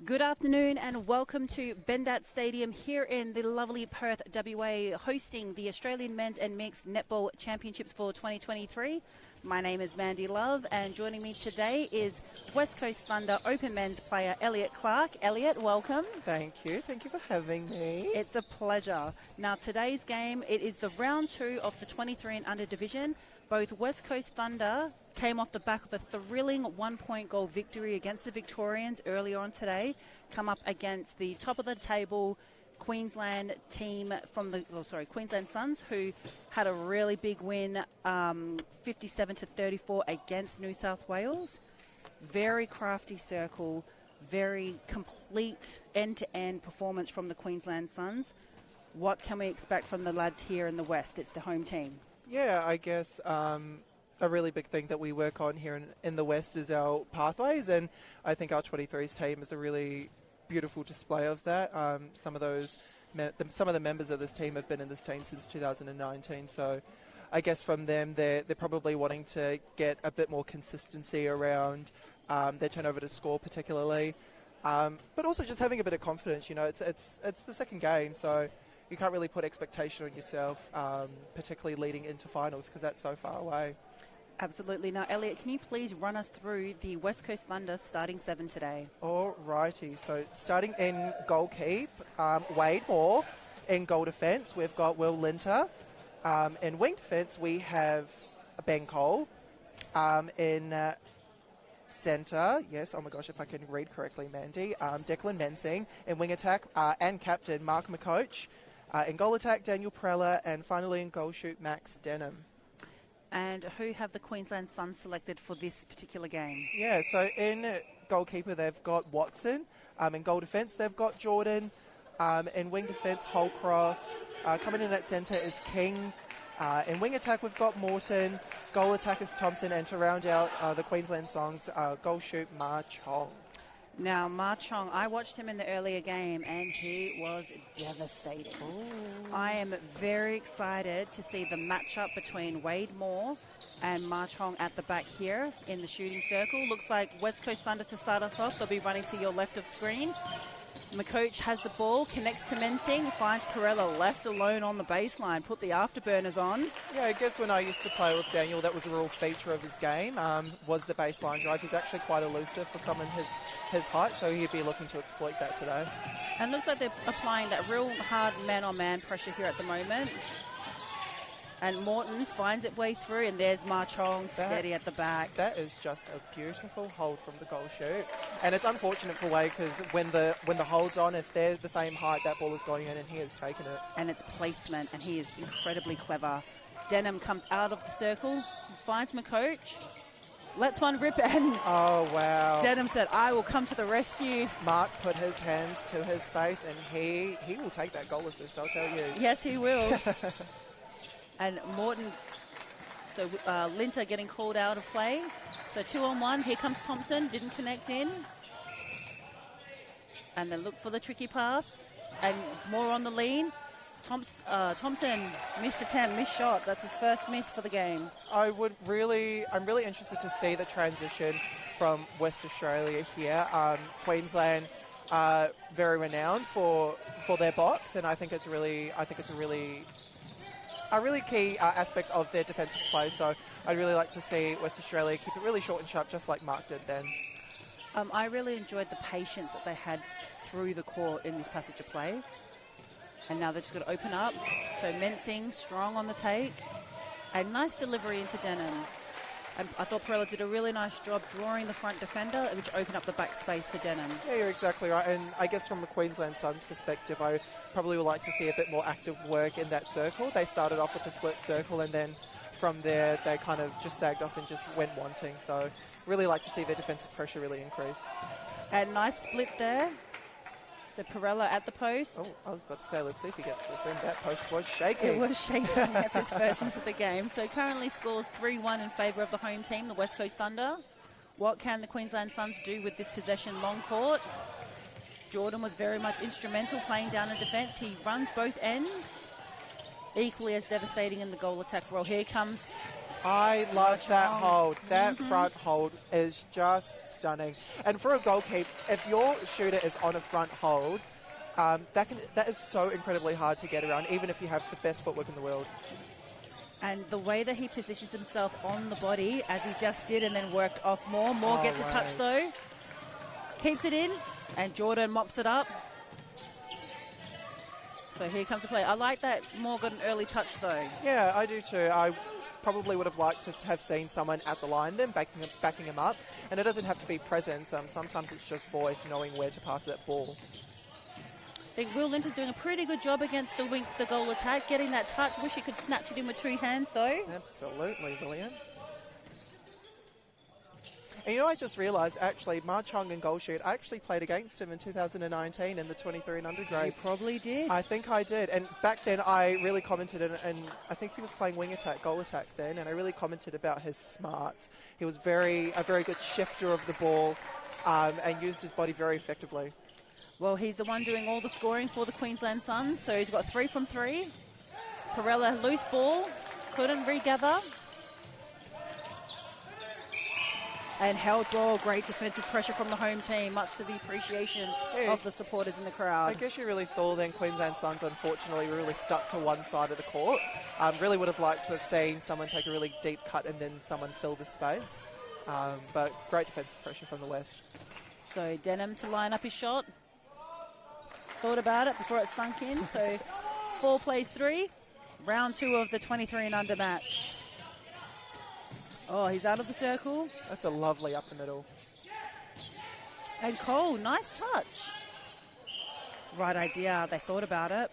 Good afternoon and welcome to Bendat Stadium here in the lovely Perth, WA, hosting the Australian Men's and Mixed Netball Championships for 2023. My name is Mandy Love and joining me today is West Coast Thunder Open Men's player Elliot Clark. Elliot, welcome. Thank you for having me. It's a pleasure. Now today's game, it is the round 2 of the 23 and under division. Both West Coast Thunder came off the back of a thrilling one-point goal victory against the Victorians earlier on today, come up against the top of the table Queensland team from the, Queensland Suns, who had a really big win, 57-34 against New South Wales. Very crafty circle, very complete end-to-end performance from the Queensland Suns. What can we expect from the lads here in the West? It's the home team. Yeah, I guess a really big thing that we work on here in the West is our pathways, and I think our 23s team is a really beautiful display of that. Some of the members of this team have been in this team since 2019, so I guess from them they're probably wanting to get a bit more consistency around their turnover to score particularly, but also just having a bit of confidence. You know, it's the second game, so you can't really put expectation on yourself, particularly leading into finals, because that's so far away. Absolutely. Now, Elliot, can you please run us through the West Coast Thunder starting 7 today? All righty. So starting in goal keep, Wade Moore. In goal defence, we've got Will Linter. In wing defence, we have Ben Cole. In centre, yes, oh my gosh, if I can read correctly, Mandy, Declan Mensing. In wing attack, and captain, Mark McCoach. In goal attack, Daniel Prella, and finally in goal shoot, Max Denham. And who have the Queensland Suns selected for this particular game? Yeah, so in goalkeeper, they've got Watson. In goal defence, they've got Jordan. In wing defence, Holcroft. Coming in at centre is King. In wing attack, we've got Morton. Goal attack is Thompson. And to round out the Queensland Songs, goal shoot, Ma Chong. Now, Ma Chong, I watched him in the earlier game and he was devastating. Ooh. I am very excited to see the matchup between Wade Moore and Ma Chong at the back here in the shooting circle. Looks like West Coast Thunder to start us off. They'll be running to your left of screen. McCoach has the ball, connects to Mensing, finds Perella left alone on the baseline, put the afterburners on. Yeah, I guess when I used to play with Daniel, that was a real feature of his game, was the baseline drive. He's actually quite elusive for someone his height, so he'd be looking to exploit that today. And looks like they're applying that real hard man-on-man pressure here at the moment. And Morton finds its way through, and there's Ma Chong steady at the back. That is just a beautiful hold from the goal shoot. And it's unfortunate for Wade because when the hold's on, if they're the same height, that ball is going in and he has taken it. And it's placement, and he is incredibly clever. Denham comes out of the circle, finds McCoach, lets one rip, and oh, wow. Denham said, I will come to the rescue. Mark put his hands to his face, and he will take that goal assist, I'll tell you. Yes, he will. And Morton, so Linter getting called out of play. So 2-on-1, here comes Thompson, didn't connect in. And then look for the tricky pass. And Moore on the lean. Thompson missed attempt, missed shot. That's his first miss for the game. I'm really interested to see the transition from West Australia here. Queensland very renowned for their box, and I think it's a really key aspect of their defensive play. So I'd really like to see West Australia keep it really short and sharp, just like Mark did then. I really enjoyed the patience that they had through the court in this passage of play. And now they're just going to open up. So Mensing, strong on the take. And nice delivery into Denham. And I thought Perella did a really nice job drawing the front defender, which opened up the back space for Denham. Yeah, you're exactly right. And I guess from the Queensland Suns perspective, I probably would like to see a bit more active work in that circle. They started off with a split circle, and then from there, they kind of just sagged off and just went wanting. So really like to see their defensive pressure really increase. And nice split there. So Perella at the post. Oh, I was about to say, let's see if he gets this in. That post was shaking. It was shaking. That's his first miss of the game. So currently scores 3-1 in favour of the home team, the West Coast Thunder. What can the Queensland Suns do with this possession long court? Jordan was very much instrumental playing down in defence. He runs both ends. Equally as devastating in the goal attack role. Here comes I love that Marchong. hold. That front hold is just stunning. And for a goal keep, if your shooter is on a front hold, that is so incredibly hard to get around, even if you have the best footwork in the world. And the way that he positions himself on the body, as he just did, and then worked off Moore. Moore gets a touch, though. Keeps it in, and Jordan mops it up. So here comes the play. I like that Moore got an early touch, though. Yeah, I do too. I probably would have liked to have seen someone at the line then backing him up. And it doesn't have to be presence. Sometimes it's just voice, knowing where to pass that ball. I think Will Linton's doing a pretty good job against the goal attack, getting that touch. Wish he could snatch it in with 2 hands, though. Absolutely, William. And you know, I just realised, actually, Ma Chong and goal shoot, I actually played against him in 2019 in the 23 and under grade. You probably did. I think I did. And back then I really commented, and I think he was playing wing attack, goal attack then, and I really commented about his smarts. He was a very good shifter of the ball and used his body very effectively. Well, he's the one doing all the scoring for the Queensland Suns, so he's got 3 from 3. Perella, loose ball, couldn't regather. And held ball, great defensive pressure from the home team, much to the appreciation of the supporters in the crowd. I guess you really saw then Queensland Suns, unfortunately, were really stuck to one side of the court. Really would have liked to have seen someone take a really deep cut and then someone fill the space. But great defensive pressure from the West. So Denham to line up his shot. Thought about it before it sunk in. So 4 plays 3. Round 2 of the 23 and under match. Oh, he's out of the circle. That's a lovely up the middle. And Cole, nice touch. Right idea. They thought about it.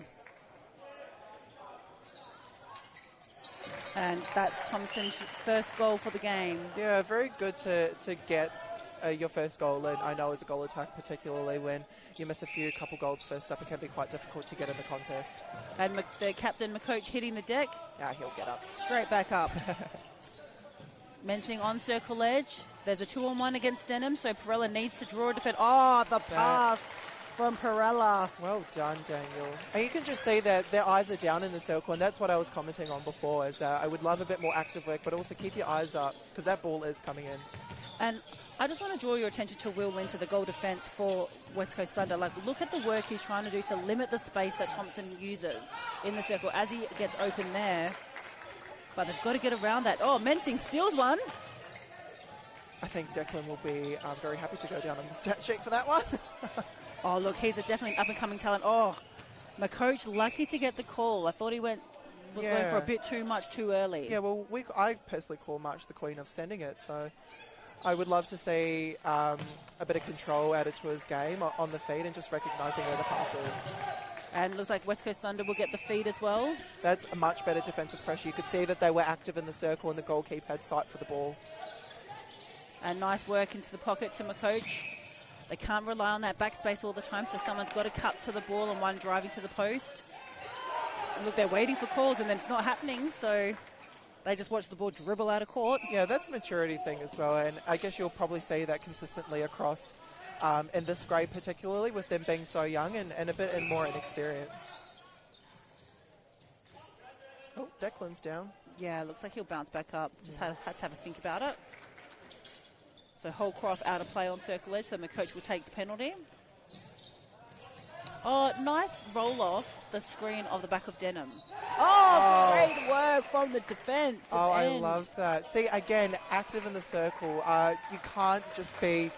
And that's Thompson's first goal for the game. Yeah, very good to get your first goal in. I know as a goal attack, particularly when you miss a couple goals first up, it can be quite difficult to get in the contest. And the captain, McCoach, hitting the deck. Yeah, he'll get up. Straight back up. Mensing on circle edge. There's a 2-on-1 against Denham, so Perella needs to draw a defense. Oh, the pass from Perella. Well done, Daniel. And you can just see that their eyes are down in the circle, and that's what I was commenting on before, is that I would love a bit more active work, but also keep your eyes up, because that ball is coming in. And I just want to draw your attention to Will Winter, the goal defence for West Coast Thunder. Like, look at the work he's trying to do to limit the space that Thompson uses in the circle as he gets open there. But they've got to get around that. Oh, Mensing steals one. I think Declan will be very happy to go down on the stat sheet for that one. Oh, look, he's a definitely up-and-coming talent. Oh, McCoach lucky to get the call. I thought he was going for a bit too much too early. Yeah, well, I personally call March the queen of sending it, so I would love to see a bit of control added to his game on the feed and just recognising where the pass is. And looks like West Coast Thunder will get the feed as well. That's a much better defensive pressure. You could see that they were active in the circle and the goalkeeper had sight for the ball. And nice work into the pocket to McCoach. They can't rely on that backspace all the time, so someone's got to cut to the ball and one driving to the post. And look, they're waiting for calls and then it's not happening, so they just watch the ball dribble out of court. Yeah, that's a maturity thing as well, and I guess you'll probably see that consistently across in this grade particularly, with them being so young and a bit more inexperienced. Oh, Declan's down. Yeah, looks like he'll bounce back up. Just had to have a think about it. So Holcroft out of play on circle edge, so McCoach will take the penalty. Oh, nice roll off the screen of the back of Denham. Oh, great work from the defence. Oh, I love that. See, again, active in the circle. You can't just be,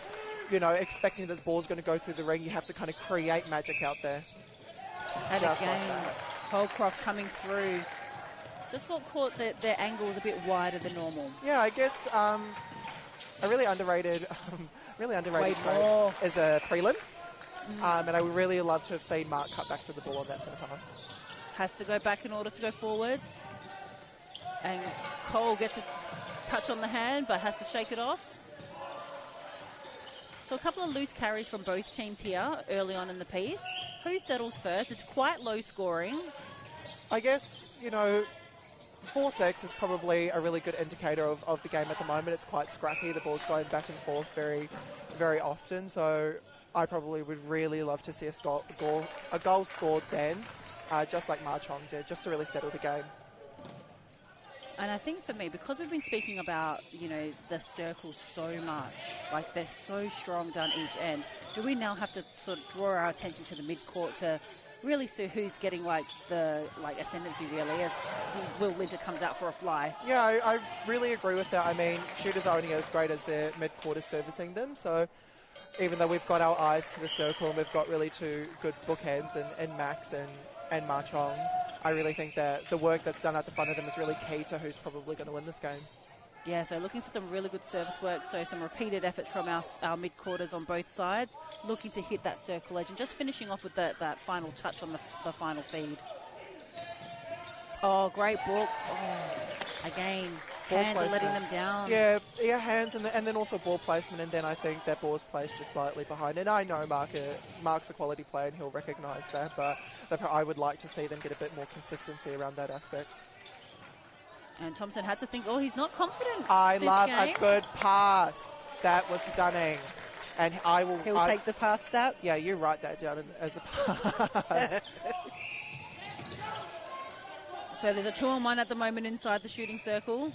expecting that the ball's going to go through the ring. You have to kind of create magic out there. And just again, like Holcroft coming through. Just got caught their angles a bit wider than normal. Yeah, I guess a really underrated trait is a prelim. And I would really love to have seen Mark cut back to the ball on that centre pass. Has to go back in order to go forwards. And Cole gets a touch on the hand, but has to shake it off. So a couple of loose carries from both teams here early on in the piece. Who settles first? It's quite low scoring. I guess, 4-6 is probably a really good indicator of the game at the moment. It's quite scrappy. The ball's going back and forth very, very often. So I probably would really love to see a goal scored then, just like Ma Chong did, just to really settle the game. And I think for me, because we've been speaking about, you know, the circles so much, like they're so strong down each end, do we now have to sort of draw our attention to the mid-court to really see who's getting the ascendancy really as Will Linter comes out for a fly? Yeah, I really agree with that. I mean, shooters are only as great as their mid-court is servicing them, so even though we've got our eyes to the circle and we've got really two good bookhands in Max and Ma Chong, I really think that the work that's done at the front of them is really key to who's probably going to win this game. Yeah, so looking for some really good service work, so some repeated efforts from our mid-quarters on both sides, looking to hit that circle edge and just finishing off with that final touch on the final feed. Oh, great book. Oh, again, Ball hands are letting them down. Yeah, hands and then also ball placement, and then I think that ball's placed just slightly behind. And I know Mark's a quality player and he'll recognise that, but I would like to see them get a bit more consistency around that aspect. And Thompson had to think, oh, he's not confident. I love game. a good pass. That was stunning. And He'll take the pass step. Yeah, you write that down as a pass. So there's a 2-on-1 at the moment inside the shooting circle.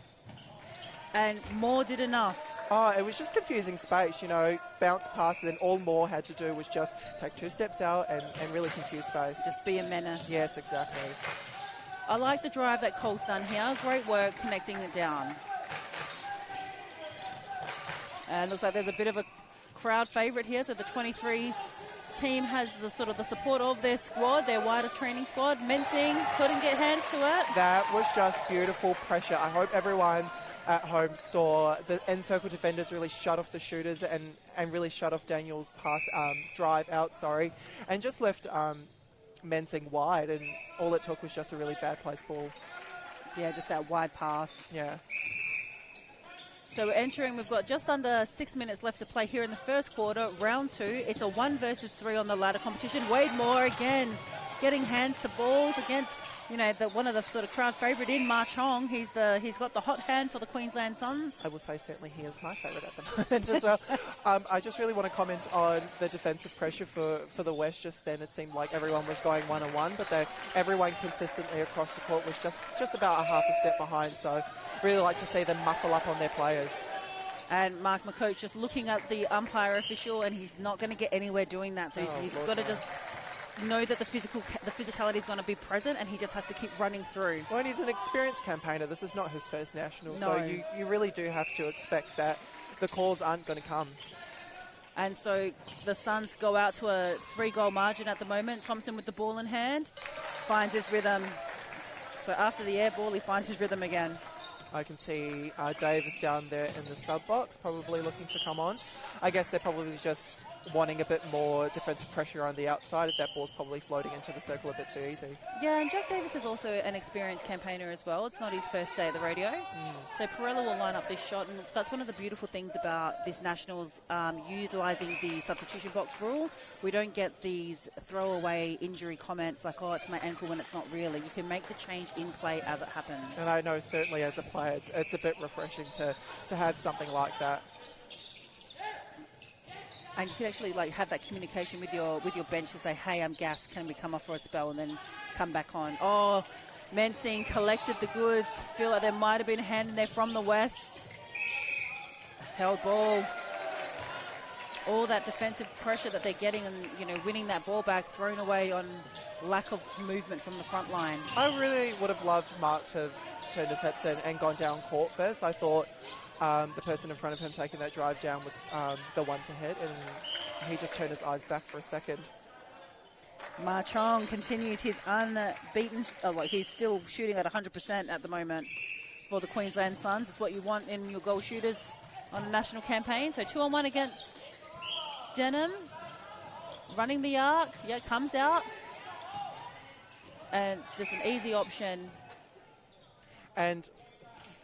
And Moore did enough. Oh, it was just confusing space, you know, bounce pass, and then all Moore had to do was just take 2 steps out and really confuse space. Just be a menace. Yes, exactly. I like the drive that Cole's done here. Great work connecting it down. And looks like there's a bit of a crowd favourite here. So the 23 team has the support of their squad, their wider training squad. Mensing couldn't get hands to it. That was just beautiful pressure. I hope everyone at home saw the end circle defenders really shut off the shooters and really shut off Daniel's drive out, and just left Mensing wide, and all it took was just a really bad placed ball. Yeah, just that wide pass. Yeah. So we're entering, we've got just under 6 minutes left to play here in the first quarter, round 2. It's a 1 versus 3 on the ladder competition. Wade Moore again getting hands to balls against, you know, one of the sort of crowd favourite in Ma Chong. He's got the hot hand for the Queensland Suns. I will say certainly he is my favourite at the moment as well. I just really want to comment on the defensive pressure for the West just then. It seemed like everyone was going one-on-one, but everyone consistently across the court was just about a half a step behind. So really like to see them muscle up on their players. And Mark McCoach just looking at the umpire official, and he's not going to get anywhere doing that. So he's got to just know that the physicality is going to be present, and he just has to keep running through. Well, and he's an experienced campaigner. This is not his first national, no. So you really do have to expect that the calls aren't going to come. And so the Suns go out to a 3-goal margin at the moment. Thompson with the ball in hand finds his rhythm. So after the air ball, he finds his rhythm again. I can see Davis down there in the sub box, probably looking to come on. I guess they're probably just wanting a bit more defensive pressure on the outside. That ball's probably floating into the circle a bit too easy. Yeah, and Jack Davis is also an experienced campaigner as well. It's not his first day at the rodeo. So Perella will line up this shot, and that's one of the beautiful things about this Nationals utilising the substitution box rule. We don't get these throwaway injury comments like, oh, it's my ankle, when it's not really. You can make the change in play as it happens. And I know certainly as a player, it's a bit refreshing to have something like that. And you can actually have that communication with your bench to say, hey, I'm gassed, can we come off for a spell, and then come back on. Oh, Mensing collected the goods. Feel like there might have been a hand in there from the West. Held ball. All that defensive pressure that they're getting and, you know, winning that ball back, thrown away on lack of movement from the front line. I really would have loved Mark to have turned his hips in and gone down court first. I thought the person in front of him taking that drive down was the one to hit, and he just turned his eyes back for a second. Ma Chong continues his unbeaten, he's still shooting at 100% at the moment for the Queensland Suns. It's what you want in your goal shooters on a national campaign. So 2-on-1 against Denham, running the arc, comes out, and just an easy option. And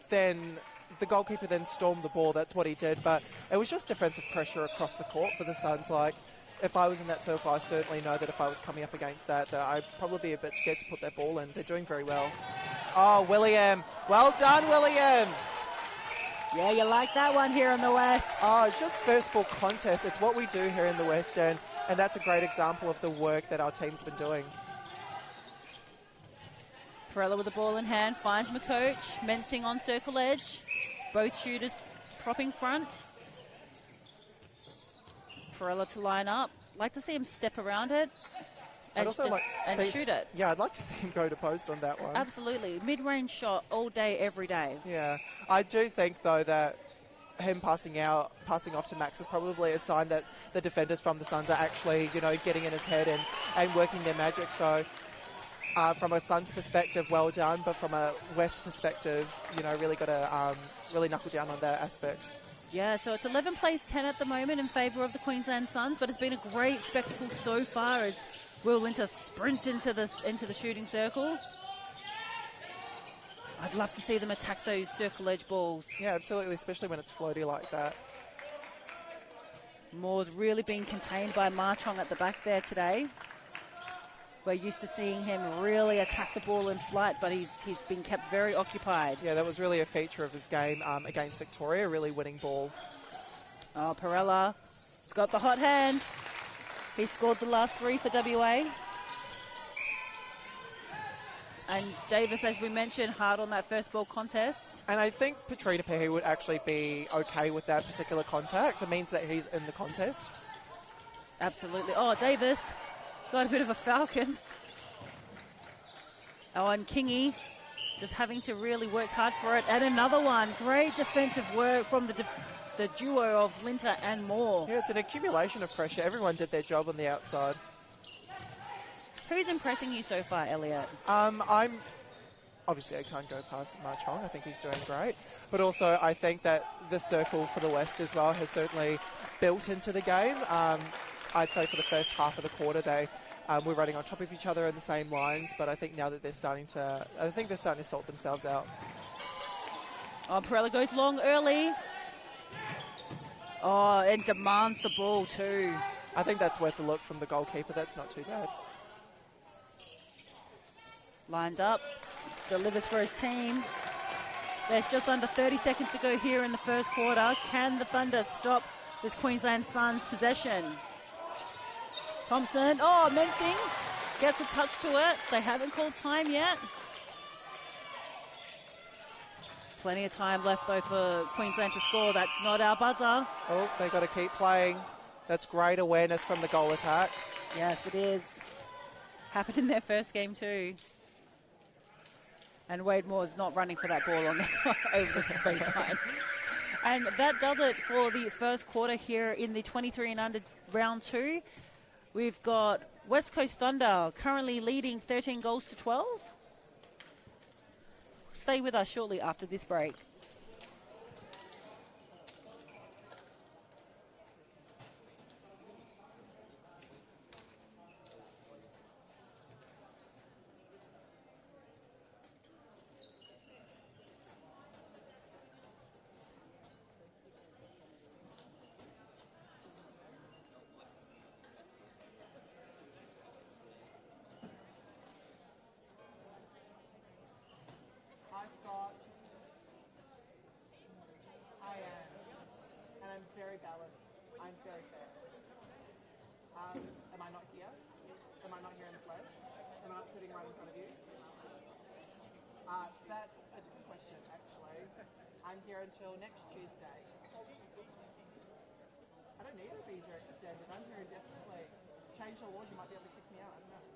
then the goalkeeper then stormed the ball. That's what he did, but it was just defensive pressure across the court for the Suns. Like, if I was in that circle, I certainly know that if I was coming up against that I'd probably be a bit scared to put that ball in. They're doing very well. Oh, William. Well done, William. Yeah, you like that one here in the West. Oh, it's just first ball contest. It's what we do here in the West End, and that's a great example of the work that our team's been doing. Perella with the ball in hand, finds McCoach. Mensing on circle edge. Both shooters propping front. Perella to line up. Like to see him step around it and shoot it. Yeah, I'd like to see him go to post on that one. Absolutely. Mid-range shot all day, every day. Yeah. I do think, though, that him passing off to Max is probably a sign that the defenders from the Suns are actually, getting in his head and working their magic. So from a Suns perspective, well done. But from a West perspective, really got to really knuckle down on that aspect. Yeah, so it's 11 plays 10 at the moment in favour of the Queensland Suns, but it's been a great spectacle so far as Will Winter sprints into the shooting circle. I'd love to see them attack those circle edge balls. Yeah, absolutely, especially when it's floaty like that. Moore's really been contained by Marchong at the back there today. We're used to seeing him really attack the ball in flight, but he's been kept very occupied. Yeah, that was really a feature of his game against Victoria, really winning ball. Oh, Perella has got the hot hand. He scored the last 3 for WA. And Davis, as we mentioned, hard on that first ball contest. And I think Petrina Pehe would actually be okay with that particular contact. It means that he's in the contest. Absolutely. Oh, Davis got a bit of a falcon. Oh, and Kingy just having to really work hard for it. And another one. Great defensive work from the duo of Linter and Moore. Yeah, it's an accumulation of pressure. Everyone did their job on the outside. Who's impressing you so far, Elliot? Obviously, I can't go past Marchong. I think he's doing great. But also, I think that the circle for the West as well has certainly built into the game. I'd say for the first half of the quarter, they were running on top of each other in the same lines. But I think now that they're starting to sort themselves out. Oh, Perella goes long early. Oh, and demands the ball too. I think that's worth a look from the goalkeeper. That's not too bad. Lines up, delivers for his team. There's just under 30 seconds to go here in the first quarter. Can the Thunder stop this Queensland Suns possession? Thompson, Mensing gets a touch to it. They haven't called time yet. Plenty of time left though for Queensland to score. That's not our buzzer. Oh, they got to keep playing. That's great awareness from the goal attack. Yes, it is. Happened in their first game too. And Wade Moore's not running for that ball on over the baseline. And that does it for the first quarter here in the 23 and under round 2. We've got West Coast Thunder currently leading 13 goals to 12. Stay with us shortly after this break. Very balanced. I'm very fair. Am I not here? Am I not here in the flesh? Am I not sitting right in front of you? That's a different question, actually. I'm here until next Tuesday. I don't need a visa extended. I'm here indefinitely. Change the laws, you might be able to kick me out. I don't know.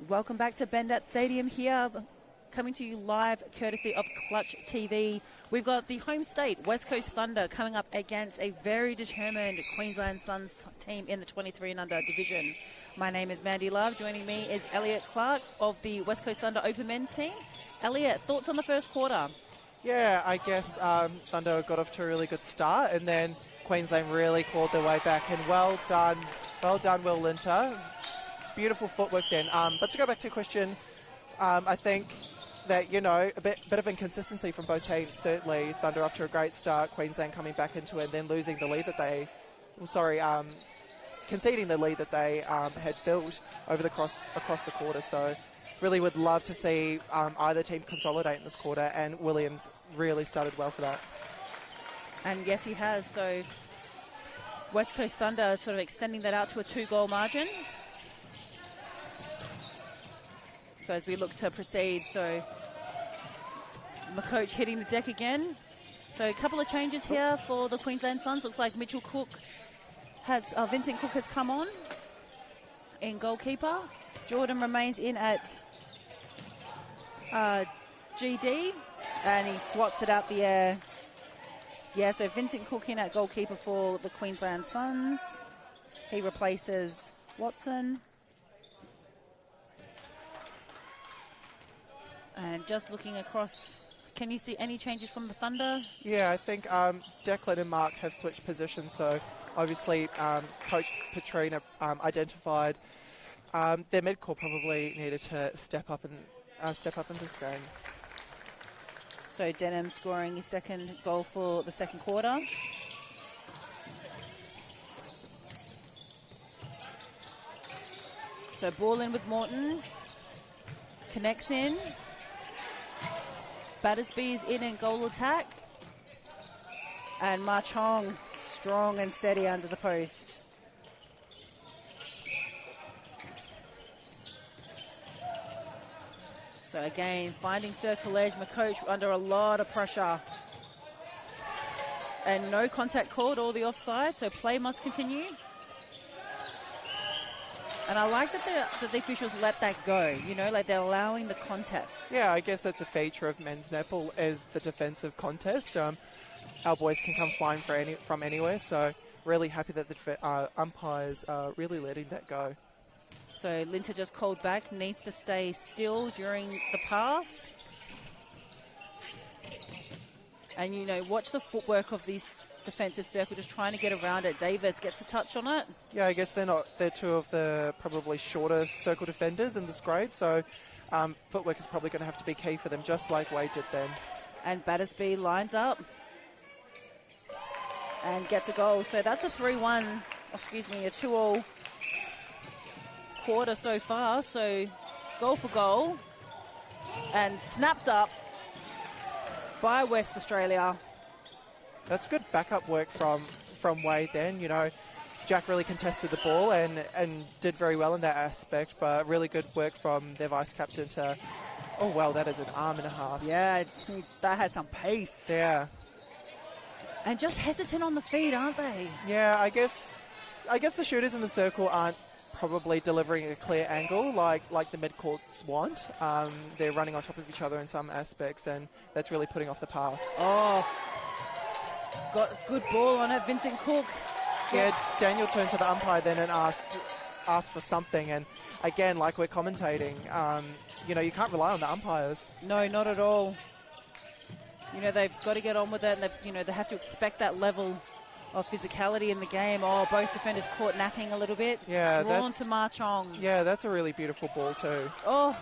Welcome back to Bendat Stadium here, coming to you live courtesy of Clutch TV. We've got the home state, West Coast Thunder, coming up against a very determined Queensland Suns team in the 23 and under division. My name is Mandy Love. Joining me is Elliot Clark of the West Coast Thunder Open Men's team. Elliot, thoughts on the first quarter? Yeah, I guess Thunder got off to a really good start, and then Queensland really clawed their way back. And well done, Will Linter. Beautiful footwork then. But to go back to your question, I think that, you know, a bit of inconsistency from both teams. Certainly, Thunder off to a great start, Queensland coming back into it, and then losing the lead that they, conceding the lead that they had built over across the quarter. So really would love to see either team consolidate in this quarter, and Williams really started well for that. And yes, he has. So West Coast Thunder sort of extending that out to a 2-goal margin. So as we look to proceed, so McCoach hitting the deck again. So a couple of changes here for the Queensland Suns. Looks like Vincent Cook has come on in goalkeeper. Jordan remains in at GD, and he swats it out the air. Yeah, so Vincent Cook in at goalkeeper for the Queensland Suns. He replaces Watson. And just looking across, can you see any changes from the Thunder? Yeah, I think Declan and Mark have switched positions, so obviously Coach Petrina identified their mid-core probably needed to step up in this game. So Denham scoring his second goal for the second quarter. So ball in with Morton, connects in. Battersby is in goal attack. And Marchong strong and steady under the post. So again, finding circle edge, McCoach under a lot of pressure. And no contact called or the offside, so play must continue. And I like that the officials let that go, you know, like they're allowing the contest. Yeah, I guess that's a feature of men's netball, is the defensive contest. Our boys can come flying from anywhere, so really happy that the umpires are really letting that go. So Linter just called back, needs to stay still during the pass. And, you know, watch the footwork of this defensive circle, just trying to get around it. Davis gets a touch on it. Yeah, I guess they're two of the probably shorter circle defenders in this grade, so footwork is probably going to have to be key for them, just like Wade did then. And Battersby lines up and gets a goal. So that's a 2-all quarter so far. So goal for goal and snapped up by West Australia. That's good backup work from Wade then. You know, Jack really contested the ball and did very well in that aspect, but really good work from their vice-captain to, oh, well, that is an arm and a half. Yeah, that had some pace. Yeah. And just hesitant on the feet, aren't they? Yeah, I guess the shooters in the circle aren't probably delivering a clear angle like the mid-courts want. They're running on top of each other in some aspects, and that's really putting off the pass. Oh, got a good ball on it, Vincent Cook. Yeah, Daniel turned to the umpire then and asked for something, and again, like we're commentating, you know, you can't rely on the umpires. No, not at all. You know, they've got to get on with it, and you know, they have to expect that level of physicality in the game. Oh, both defenders caught napping a little bit. Yeah, drawn to Marchong. Yeah, that's a really beautiful ball too. Oh,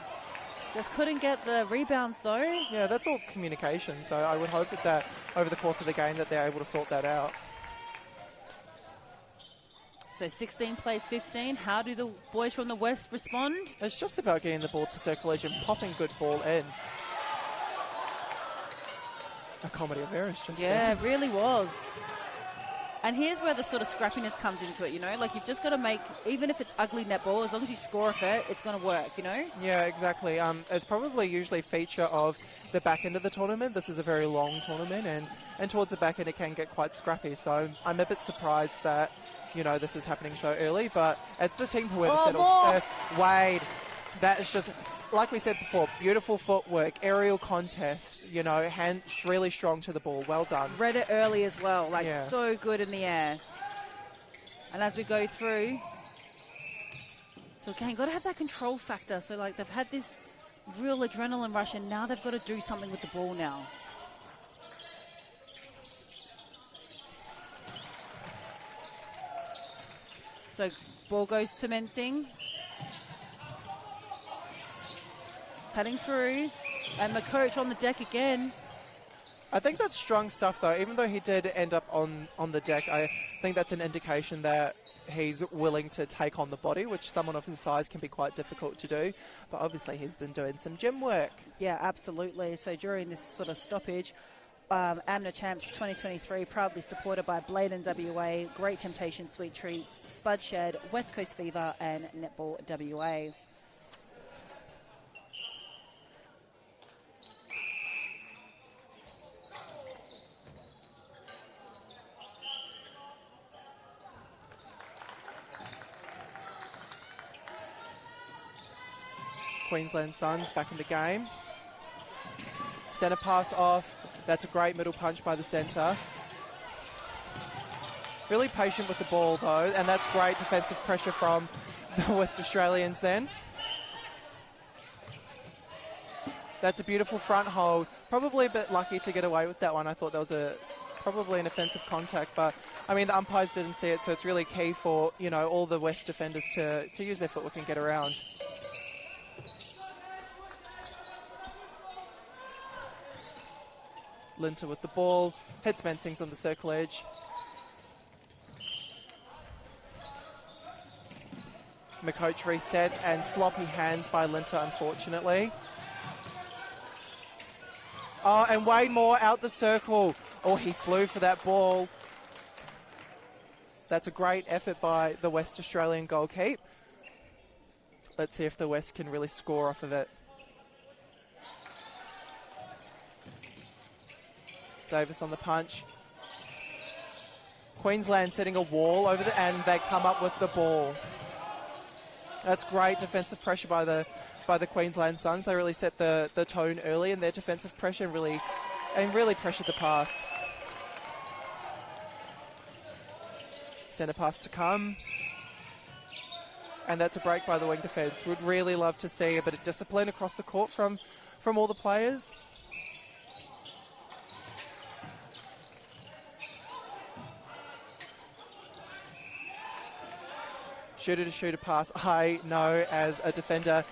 just couldn't get the rebounds though. Yeah, that's all communication, so I would hope that over the course of the game that they're able to sort that out. So 16 plays 15. How do the boys from the West respond? It's just about getting the ball to circle edge and popping good ball in. A comedy of errors just there. Yeah, it really was. And here's where the sort of scrappiness comes into it, you know? Like, you've just got to make, even if it's ugly netball, as long as you score a fair, it's going to work, you know? Yeah, exactly. It's probably usually a feature of the back end of the tournament. This is a very long tournament, and towards the back end it can get quite scrappy. So I'm a bit surprised that, you know, this is happening so early. But it's the team whoever settles first. Wade That is just, like we said before, beautiful footwork, aerial contest, you know, really strong to the ball. Well done. Read it early as well, like Yeah. so good in the air. And as we go through, so again, got to have that control factor. So like they've had this real adrenaline rush and now they've got to do something with the ball now. So ball goes to Mensing. Cutting through. And the coach on the deck again. I think that's strong stuff, though. Even though he did end up on the deck, I think that's an indication that he's willing to take on the body, which someone of his size can be quite difficult to do. But obviously he's been doing some gym work. Yeah, absolutely. So during this sort of stoppage, AMMNA Champs 2023, proudly supported by Bladen WA, Great Temptation Sweet Treats, Spud Shed, West Coast Fever and Netball WA. Queensland Suns back in the game. Centre pass off. That's a great middle punch by the centre. Really patient with the ball, though, and that's great defensive pressure from the West Australians then. That's a beautiful front hold. Probably a bit lucky to get away with that one. I thought that was probably an offensive contact, but I mean the umpires didn't see it, so it's really key for, you know, all the West defenders to use their footwork and get around. Linter with the ball, hits Mensings on the circle edge. McCoach resets and sloppy hands by Linter, unfortunately. Oh, and Wade Moore out the circle. Oh, he flew for that ball. That's a great effort by the West Australian goalkeeper. Let's see if the West can really score off of it. Davis on the punch. Queensland setting a wall over and they come up with the ball. That's great defensive pressure by the Queensland Suns. They really set the tone early in their defensive pressure and really pressured the pass. Centre pass to come. And that's a break by the wing defence. Would really love to see a bit of discipline across the court from all the players. Shooter to shooter pass. I know as a defender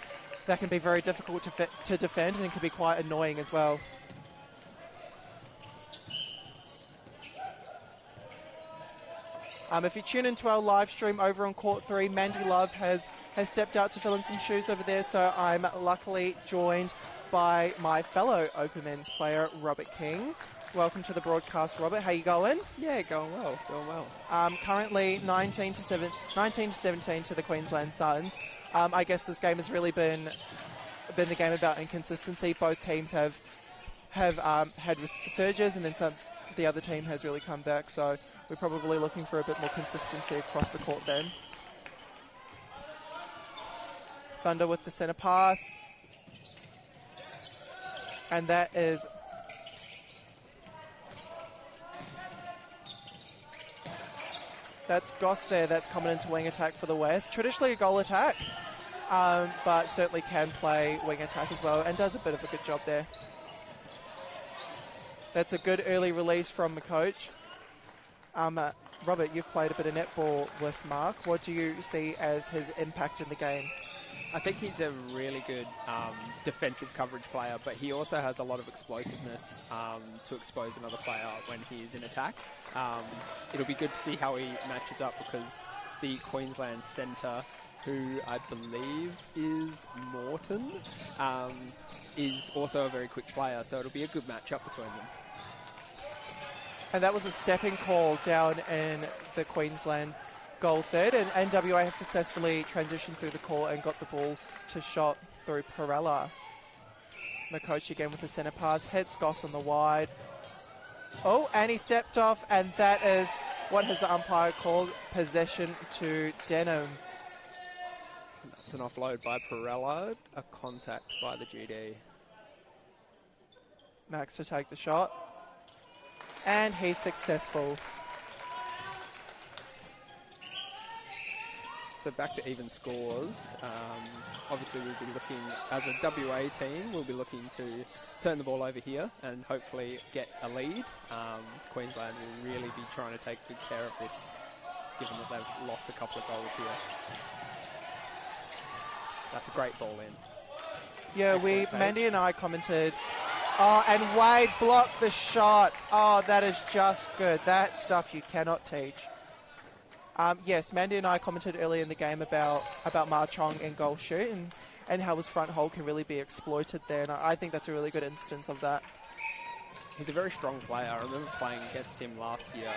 that can be very difficult to defend and it can be quite annoying as well. If you tune into our live stream over on Court 3, Mandy Love has stepped out to fill in some shoes over there, so I'm luckily joined by my fellow Open Men's player, Robert King. Welcome to the broadcast, Robert. How you going? Yeah, going well. Currently 19 to 17 to the Queensland Suns. I guess this game has really been the game about inconsistency. Both teams have had surges, and then the other team has really come back. So we're probably looking for a bit more consistency across the court then. Thunder with the centre pass, and that is. That's Goss there, that's coming into wing attack for the West. Traditionally a goal attack, but certainly can play wing attack as well and does a bit of a good job there. That's a good early release from McCoach. Robert, you've played a bit of netball with Mark. What do you see as his impact in the game? I think he's a really good defensive coverage player, but he also has a lot of explosiveness to expose another player when he's in attack. It'll be good to see how he matches up because the Queensland centre, who I believe is Morton, is also a very quick player, so it'll be a good matchup between them. And that was a stepping call down in the Queensland goal third, and WA have successfully transitioned through the court and got the ball to shot through Perella. McCoach again with the centre pass, hits Goss on the wide. Oh, and he stepped off, and that is what has the umpire called possession to Denham. It's an offload by Perella, a contact by the GD. Max to take the shot. And he's successful. So back to even scores. Obviously, we'll be looking, as a WA team, we'll be looking to turn the ball over here and hopefully get a lead. Queensland will really be trying to take good care of this, given that they've lost a couple of goals here. That's a great ball in. Yeah, Excellent Mandy and I commented, oh, and Wade blocked the shot. Oh, that is just good. That stuff you cannot teach. Yes, Mandy and I commented earlier in the game about Ma Chong and goal shoot and how his front hole can really be exploited there. And I think that's a really good instance of that. He's a very strong player. I remember playing against him last year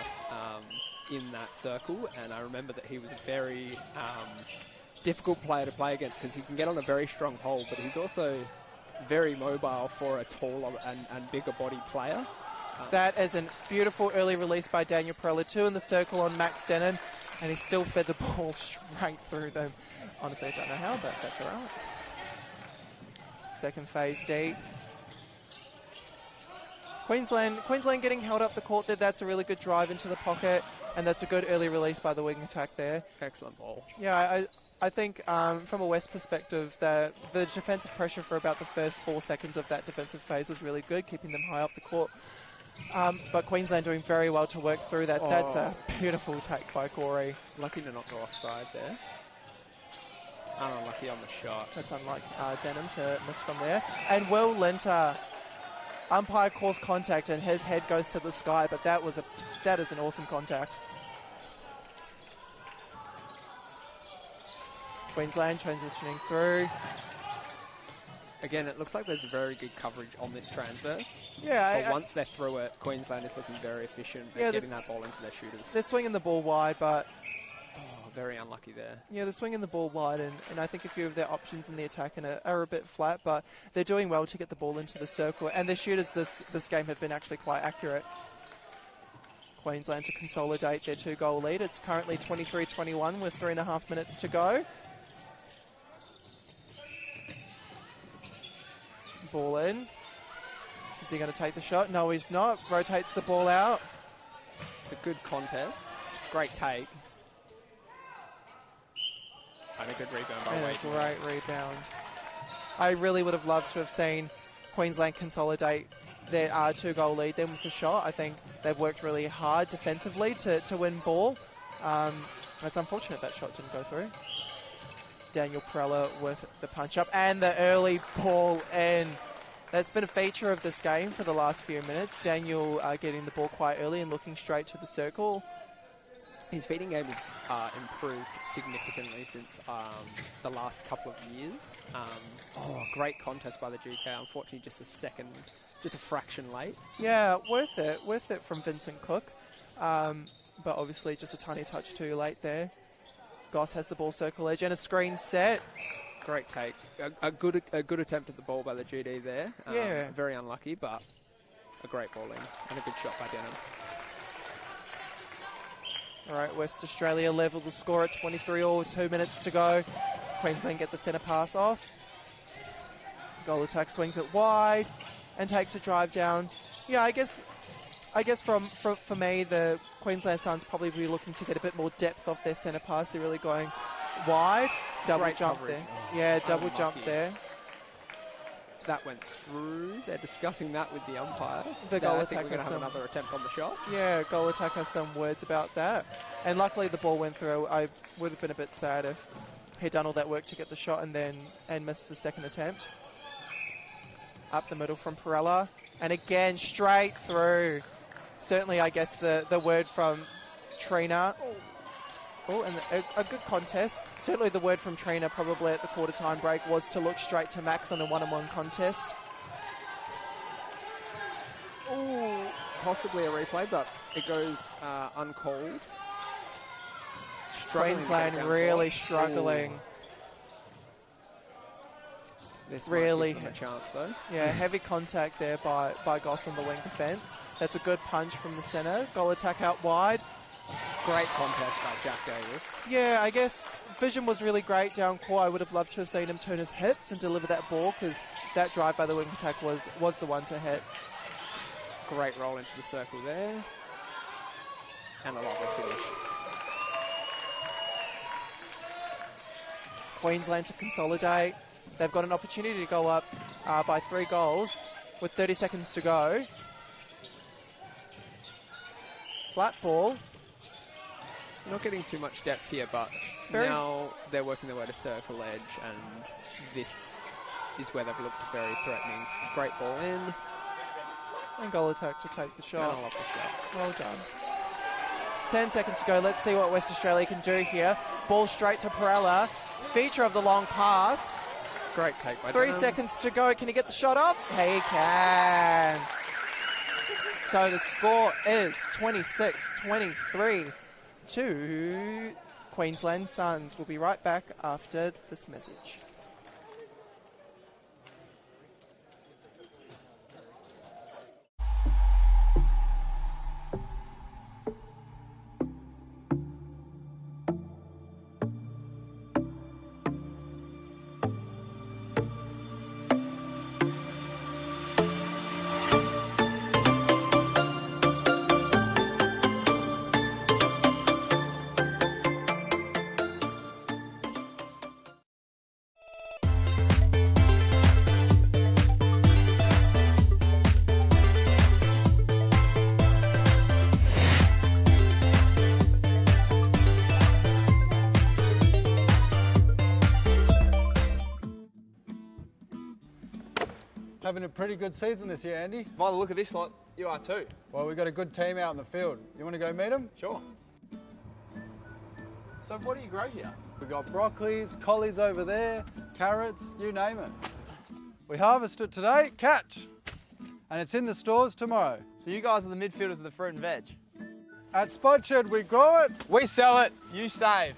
in that circle, and I remember that he was a very difficult player to play against because he can get on a very strong hole, but he's also very mobile for a taller and bigger body player. That is a beautiful early release by Daniel Perella. 2 in the circle on Max Denham, and he still fed the ball straight through them. Honestly, I don't know how, but that's all right. Second phase D. Queensland getting held up the court there. That's a really good drive into the pocket, and that's a good early release by the wing attack there. Excellent ball. Yeah, I think from a West perspective, the defensive pressure for about the first 4 seconds of that defensive phase was really good, keeping them high up the court. But Queensland doing very well to work through that. Oh. That's a beautiful take by Corey. Lucky to not go offside there. Unlucky on the shot. That's unlike Denham to miss from there. And Will Lenter, umpire calls contact and his head goes to the sky, but that is an awesome contact. Queensland transitioning through. Again, it looks like there's very good coverage on this transverse. Yeah. But once they're through it, Queensland is looking very efficient at getting that ball into their shooters. They're swinging the ball wide, but... Oh, very unlucky there. Yeah, they're swinging the ball wide, and I think a few of their options in the attack are a bit flat, but they're doing well to get the ball into the circle. And their shooters this game have been actually quite accurate. Queensland to consolidate their 2-goal lead. It's currently 23-21 with 3.5 minutes to go. Ball in. Is he going to take the shot? No, he's not. Rotates the ball out. It's a good contest. Great take. And a good rebound by Wade. Great rebound. I really would have loved to have seen Queensland consolidate their 2-goal lead then with the shot. I think they've worked really hard defensively to win ball. It's unfortunate that shot didn't go through. Daniel Perella with the punch up and the early ball in. That's been a feature of this game for the last few minutes. Daniel getting the ball quite early and looking straight to the circle. His feeding game has improved significantly since the last couple of years. Great contest by the GK. Unfortunately, just a fraction late. Yeah, worth it from Vincent Cook. But obviously just a tiny touch too late there. Goss has the ball circle edge and a screen set. Great take. A good attempt at the ball by the GD there. Yeah. Very unlucky, but a great ball in and a good shot by Denham. All right, West Australia level the score at 23 with 2 minutes to go. Queensland get the centre pass off. Goal attack swings it wide and takes a drive down. Yeah, I guess for me, the Queensland Suns probably be looking to get a bit more depth off their centre pass. They're really going wide. Double Great jump coverage. there. Yeah, double jump there. That went through. They're discussing that with the umpire. The goal I attack think we're going to has have another attempt on the shot. Yeah, goal attack has some words about that. And luckily the ball went through. I would have been a bit sad if he'd done all that work to get the shot and missed the second attempt. Up the middle from Perella. And again, straight through. Certainly, I guess, the word from Trina. Oh, and a good contest. Certainly the word from Trina probably at the quarter-time break was to look straight to Max on a one-on-one contest. Ooh, possibly a replay, but it goes uncalled. Queensland really struggling. This really might give them a chance though. Yeah, heavy contact there by Goss on the wing defence. That's a good punch from the centre. Goal attack out wide. Great contest by Jack Davis. Yeah, I guess vision was really great down court. I would have loved to have seen him turn his hips and deliver that ball, because that drive by the wing attack was the one to hit. Great roll into the circle there. And a lovely finish. Queensland to consolidate. They've got an opportunity to go up by 3 goals with 30 seconds to go. Flat ball. Not getting too much depth here, but now they're working their way to circle edge, and this is where they've looked very threatening. Great ball in. And goal attack to take the shot. And I love the shot. Well done. 10 seconds to go. Let's see what West Australia can do here. Ball straight to Perella. Feature of the long pass. Great take by 3 seconds to go. Can he get the shot off? He can. So the score is 26-23 to Queensland Suns. We'll be right back after this message. Having a pretty good season this year, Andy. By the look of this lot, you are too. Well, we've got a good team out in the field. You want to go meet them? Sure. So what do you grow here? We've got broccolis, collies over there, carrots, you name it. We harvest it today, catch. And it's in the stores tomorrow. So you guys are the midfielders of the fruit and veg. At Spot Shed, we grow it. We sell it, you save.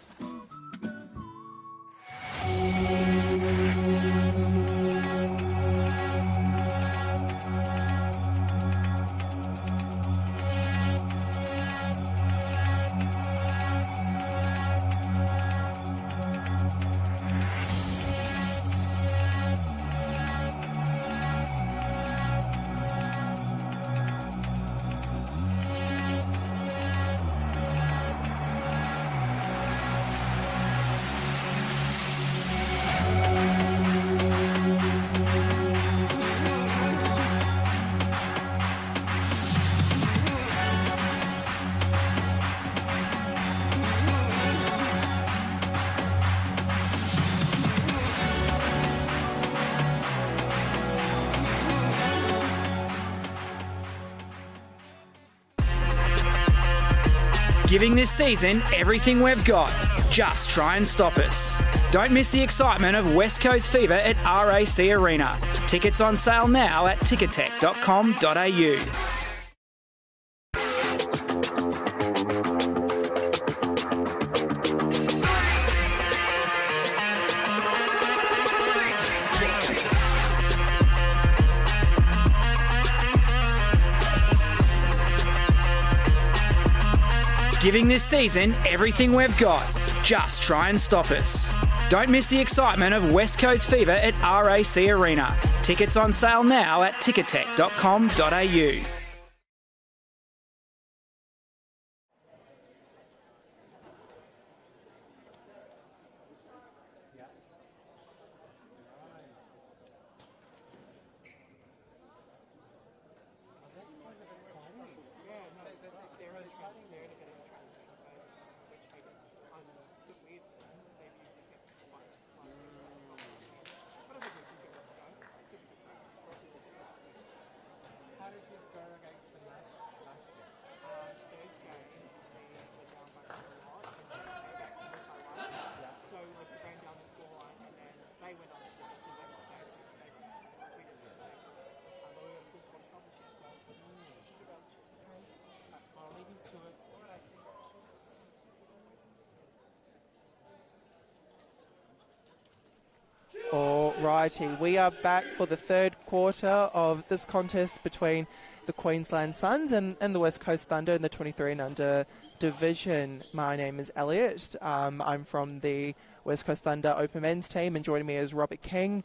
Giving this season everything we've got. Just try and stop us. Don't miss the excitement of West Coast Fever at RAC Arena. Tickets on sale now at ticketek.com.au. Giving this season everything we've got. Just try and stop us. Don't miss the excitement of West Coast Fever at RAC Arena. Tickets on sale now at ticketek.com.au. Alrighty, we are back for the third quarter of this contest between the Queensland Suns and the West Coast Thunder in the 23 and under division. My name is Elliot. I'm from the West Coast Thunder Open Men's team, and joining me is Robert King.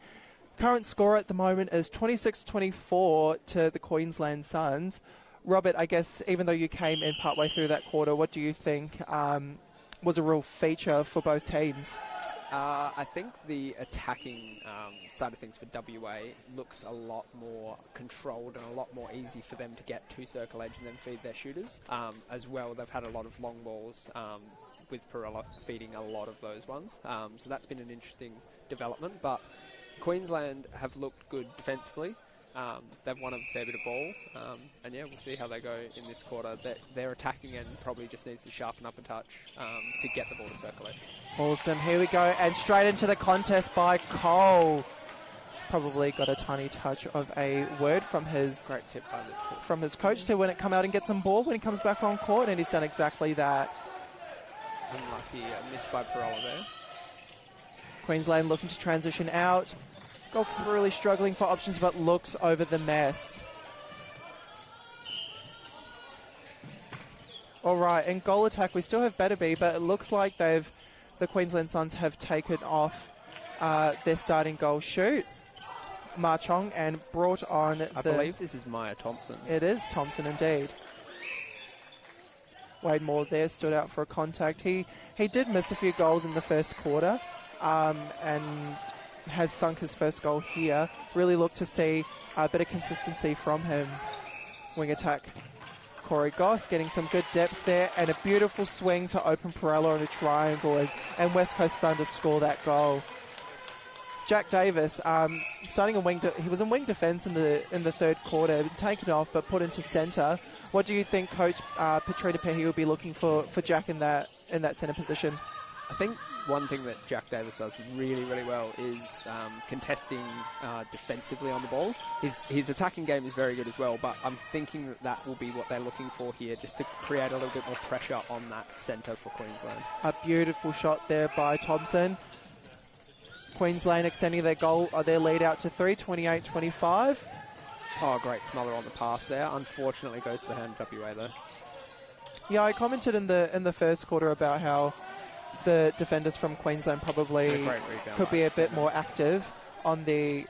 Current score at the moment is 26-24 to the Queensland Suns. Robert, I guess even though you came in partway through that quarter, what do you think was a real feature for both teams? I think the attacking side of things for WA looks a lot more controlled and a lot more easy for them to get to circle edge and then feed their shooters. As well, they've had a lot of long balls with Perella feeding a lot of those ones. So that's been an interesting development. But Queensland have looked good defensively. They've won a fair bit of ball, and yeah, we'll see how they go in this quarter. Their attacking end probably just needs to sharpen up a touch to get the ball to circle it. Awesome, here we go, and straight into the contest by Cole. Probably got a tiny touch of a word from his Great tip by the from his coach to when it come out and get some ball when he comes back on court, and he's done exactly that. Unlucky miss by Perella there. Queensland looking to transition out. Goalkeeper really struggling for options, but looks over the mess. All right, in goal attack, we still have Betterby, but it looks like the Queensland Suns have taken off their starting goal shoot, Ma Chong, and brought on I believe this is Maya Thompson. It is Thompson indeed. Wade Moore there stood out for a contact. He did miss a few goals in the first quarter, and has sunk his first goal here. Really look to see a bit of consistency from him. Wing attack. Corey Goss getting some good depth there, and a beautiful swing to open Perella on a triangle, and West Coast Thunder score that goal. Jack Davis, starting in he was in wing defence in the third quarter, taken off but put into centre. What do you think Coach Petrina Pehi will be looking for Jack in that centre position? I think one thing that Jack Davis does really, really well is contesting defensively on the ball. His attacking game is very good as well, but I'm thinking that will be what they're looking for here, just to create a little bit more pressure on that centre for Queensland. A beautiful shot there by Thompson. Queensland extending their lead out to 3, 28-25. Oh, great smother on the pass there. Unfortunately goes to the hand of WA though. Yeah, I commented in the first quarter about how the defenders from Queensland probably could be a bit more active in the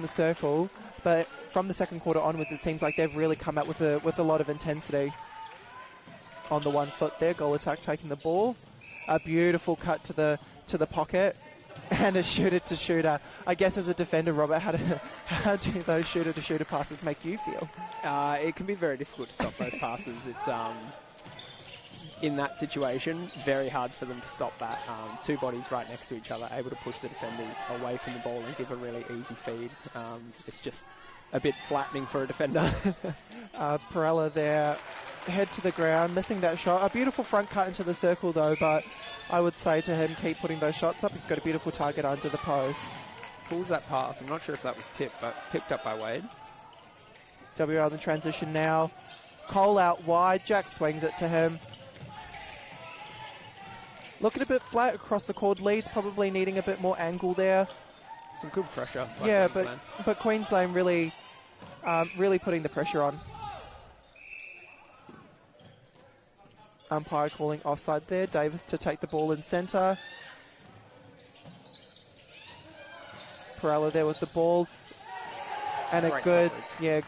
circle, but from the second quarter onwards, it seems like they've really come out with a lot of intensity. On the 1 foot there, goal attack taking the ball, a beautiful cut to the pocket, and a shooter to shooter. I guess as a defender, Robert, how do those shooter to shooter passes make you feel? It can be very difficult to stop those passes. It's in that situation, very hard for them to stop that. Two bodies right next to each other, able to push the defenders away from the ball and give a really easy feed. It's just a bit flattening for a defender. Perella there, head to the ground, missing that shot. A beautiful front cut into the circle though, but I would say to him, keep putting those shots up. You've got a beautiful target under the post. Pulls that pass. I'm not sure if that was tipped, but picked up by Wade. WA in the transition now. Cole out wide. Jack swings it to him. Looking a bit flat across the court. Leeds probably needing a bit more angle there. Some good pressure. Yeah, Queensland. but Queensland really putting the pressure on. Umpire calling offside there. Davis to take the ball in centre. Perella there with the ball. And a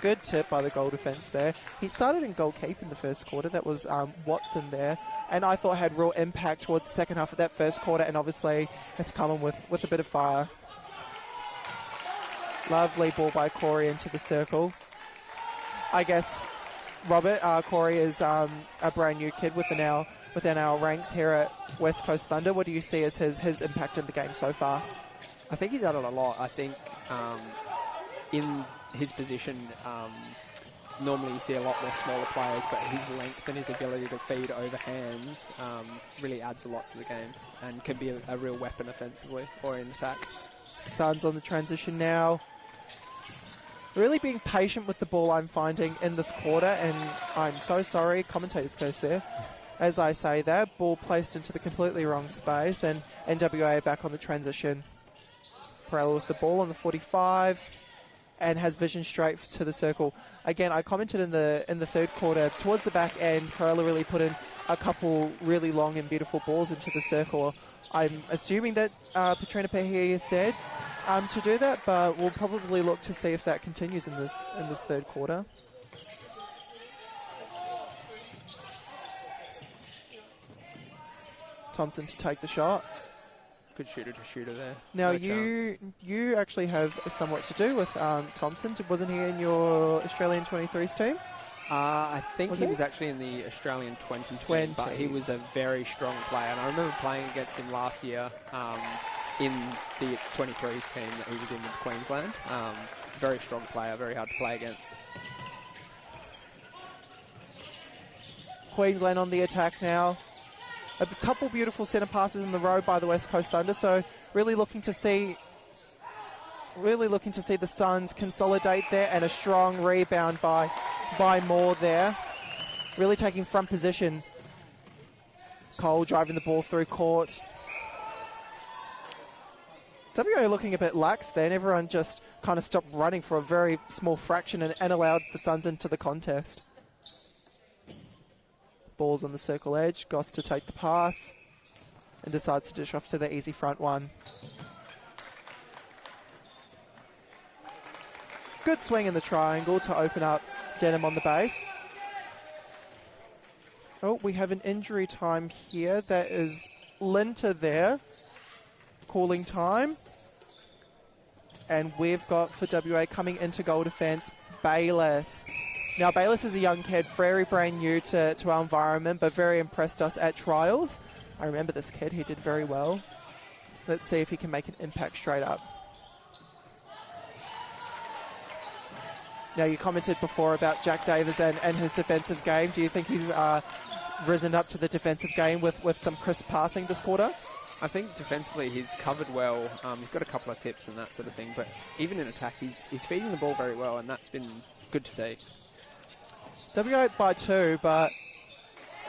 good tip by the goal defence there. He started in goal keep in the first quarter. That was Watson there. And I thought had real impact towards the second half of that first quarter. And obviously it's coming with a bit of fire. Lovely ball by Corey into the circle. I guess, Robert, Corey is a brand new kid within our ranks here at West Coast Thunder. What do you see as his impact in the game so far? I think he's added a lot. I think in his position, normally you see a lot more smaller players, but his length and his ability to feed over hands really adds a lot to the game and can be a real weapon offensively or in attack. Suns on the transition now. Really being patient with the ball, I'm finding, in this quarter, and I'm so sorry, commentator's curse there. As I say that, ball placed into the completely wrong space, and NWA back on the transition. Perella with the ball on the 45 and has vision straight to the circle. Again, I commented in the third quarter, towards the back end, Perella really put in a couple really long and beautiful balls into the circle. I'm assuming that Petrina Pahia said to do that, but we'll probably look to see if that continues in this third quarter. Thompson to take the shot. Good shooter to shooter there. Now, No chance. you actually have somewhat to do with Thompson. Wasn't he in your Australian 23s team? I think Was he he? was actually in the Australian 20s team, but he was a very strong player. And I remember playing against him last year in the 23s team that he was in with Queensland. Very strong player, very hard to play against. Queensland on the attack now. A couple beautiful centre passes in the row by the West Coast Thunder, so really looking to see the Suns consolidate there, and a strong rebound by Moore there. Really taking front position. Cole driving the ball through court. WA looking a bit lax then. Everyone just kind of stopped running for a very small fraction and allowed the Suns into the contest. Ball's on the circle edge. Goss to take the pass and decides to dish off to the easy front one. Good swing in the triangle to open up Denham on the base. Oh, we have an injury time here. That is Linter there. Calling time. And we've got for WA coming into goal defence, Bayless. Now, Bayless is a young kid, very brand new to our environment, but very impressed us at trials. I remember this kid, he did very well. Let's see if he can make an impact straight up. Now, you commented before about Jack Davis and his defensive game. Do you think he's risen up to the defensive game with some crisp passing this quarter? I think defensively he's covered well. He's got a couple of tips and that sort of thing, but even in attack he's feeding the ball very well, and that's been good to see. WA by 2, but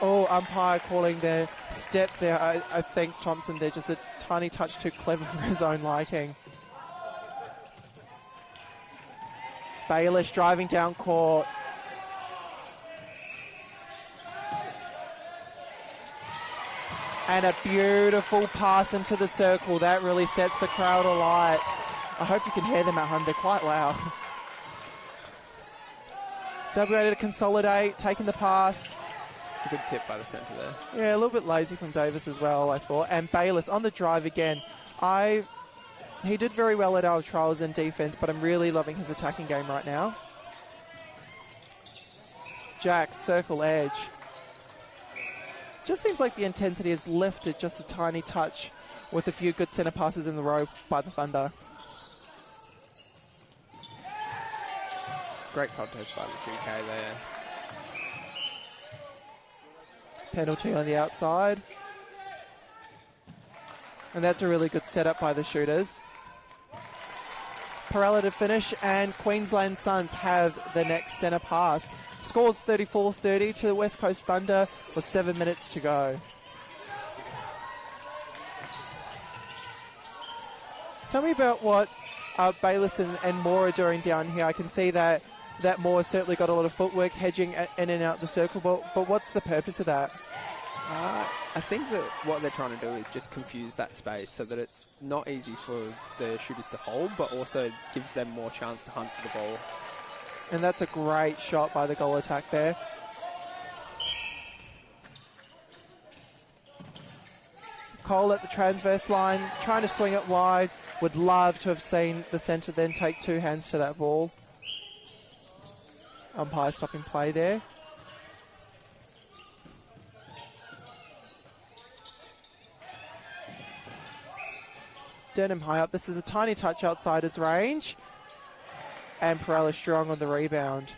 umpire calling their step there. I think Thompson there just a tiny touch too clever for his own liking. Bayless driving down court. And a beautiful pass into the circle. That really sets the crowd alight. I hope you can hear them at home. They're quite loud. WA to consolidate, taking the pass. A good tip by the centre there. Yeah, a little bit lazy from Davis as well, I thought. And Bayless on the drive again. He did very well at our trials in defence, but I'm really loving his attacking game right now. Jack, circle edge. Just seems like the intensity is lifted just a tiny touch with a few good centre passes in the row by the Thunder. Great contest by the GK there. Penalty on the outside. And that's a really good setup by the shooters. Perella to finish, and Queensland Suns have the next centre pass. Scores 34-30 to the West Coast Thunder with 7 minutes to go. Tell me about what Bayless and Moore are doing down here. I can see that Moore certainly got a lot of footwork hedging in and out the circle, but what's the purpose of that? I think that what they're trying to do is just confuse that space so that it's not easy for the shooters to hold, but also gives them more chance to hunt for the ball. And that's a great shot by the goal attack there. Cole at the transverse line, trying to swing it wide. Would love to have seen the centre then take two hands to that ball. Umpire stopping play there. Denham high up. This is a tiny touch outside his range. And Perella strong on the rebound.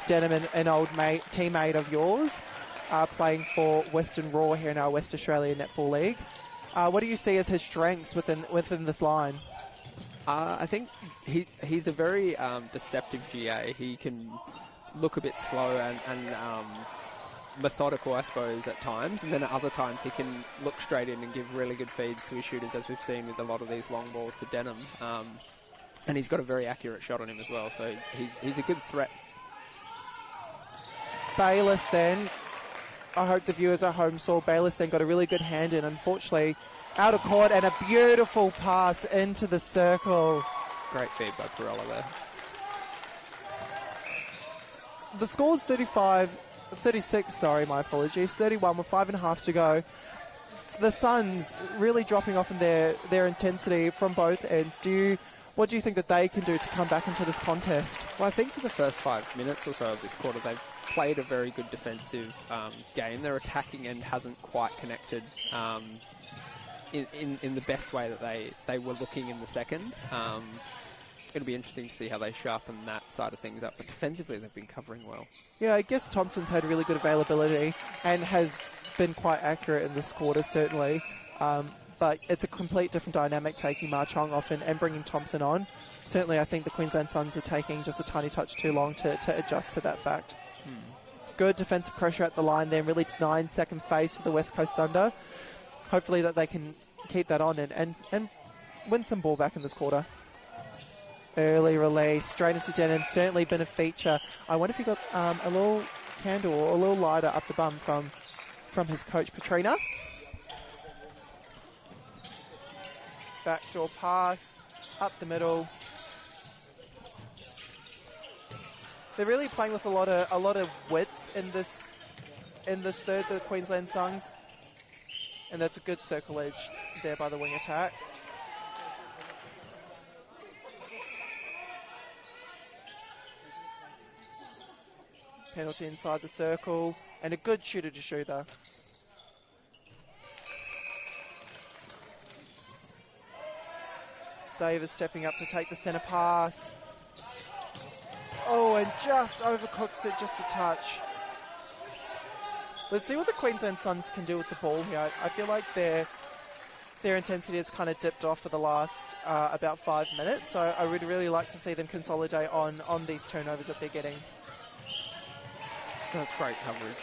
Denham, an old teammate of yours, playing for Western Raw here in our West Australia Netball League. What do you see as his strengths within this line? I think he's a very deceptive GA. He can look a bit slow and methodical, I suppose, at times, and then at other times he can look straight in and give really good feeds to his shooters, as we've seen with a lot of these long balls to Denham. And he's got a very accurate shot on him as well, so he's a good threat. Bayless then, I hope the viewers at home saw Bayless then got a really good hand in, unfortunately out of court, and a beautiful pass into the circle. Great feed by Perella there. The score's 36, sorry, my apologies, 31 with 5.5 to go. The Suns really dropping off in their intensity from both ends. What do you think that they can do to come back into this contest? Well, I think for the first 5 minutes or so of this quarter, they've played a very good defensive game. Their attacking end hasn't quite connected in the best way that they were looking in the second. It'll be interesting to see how they sharpen that side of things up. But defensively, they've been covering well. Yeah, I guess Thompson's had really good availability and has been quite accurate in this quarter, certainly. But it's a complete different dynamic taking Ma Chong off and bringing Thompson on. Certainly, I think the Queensland Suns are taking just a tiny touch too long to adjust to that fact. Good defensive pressure at the line then, really denying second face to the West Coast Thunder. Hopefully that they can keep that on and win some ball back in this quarter. Early release, straight into Denham, certainly been a feature. I wonder if he got a little candle or a little lighter up the bum from his coach, Petrina. Backdoor pass, up the middle. They're really playing with a lot of width in this third, the Queensland Suns. And that's a good circle edge there by the wing attack. Penalty inside the circle, and a good shooter to shooter. Davis stepping up to take the centre pass. Oh, and just overcooks it just a touch. Let's see what the Queensland Suns can do with the ball here. I feel like their intensity has kind of dipped off for the last about 5 minutes, so I would really like to see them consolidate on these turnovers that they're getting. That's great coverage.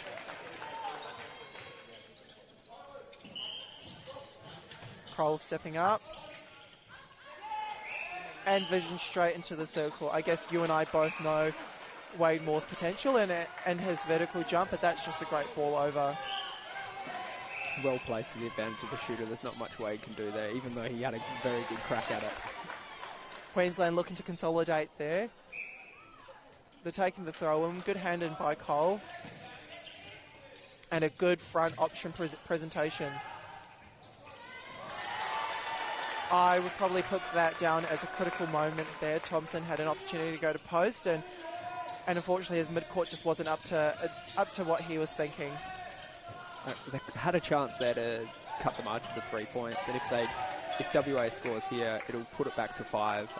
Kroll stepping up. And vision straight into the circle. I guess you and I both know Wade Moore's potential and his vertical jump, but that's just a great ball over. Well placed to the advantage of the shooter. There's not much Wade can do there, even though he had a very good crack at it. Queensland looking to consolidate there. They're taking the throw in. Good hand in by Cole. And a good front option presentation. I would probably put that down as a critical moment there. Thompson had an opportunity to go to post, and unfortunately his midcourt just wasn't up to what he was thinking. They had a chance there to cut the margin to 3 points, and if WA scores here, it'll put it back to 5,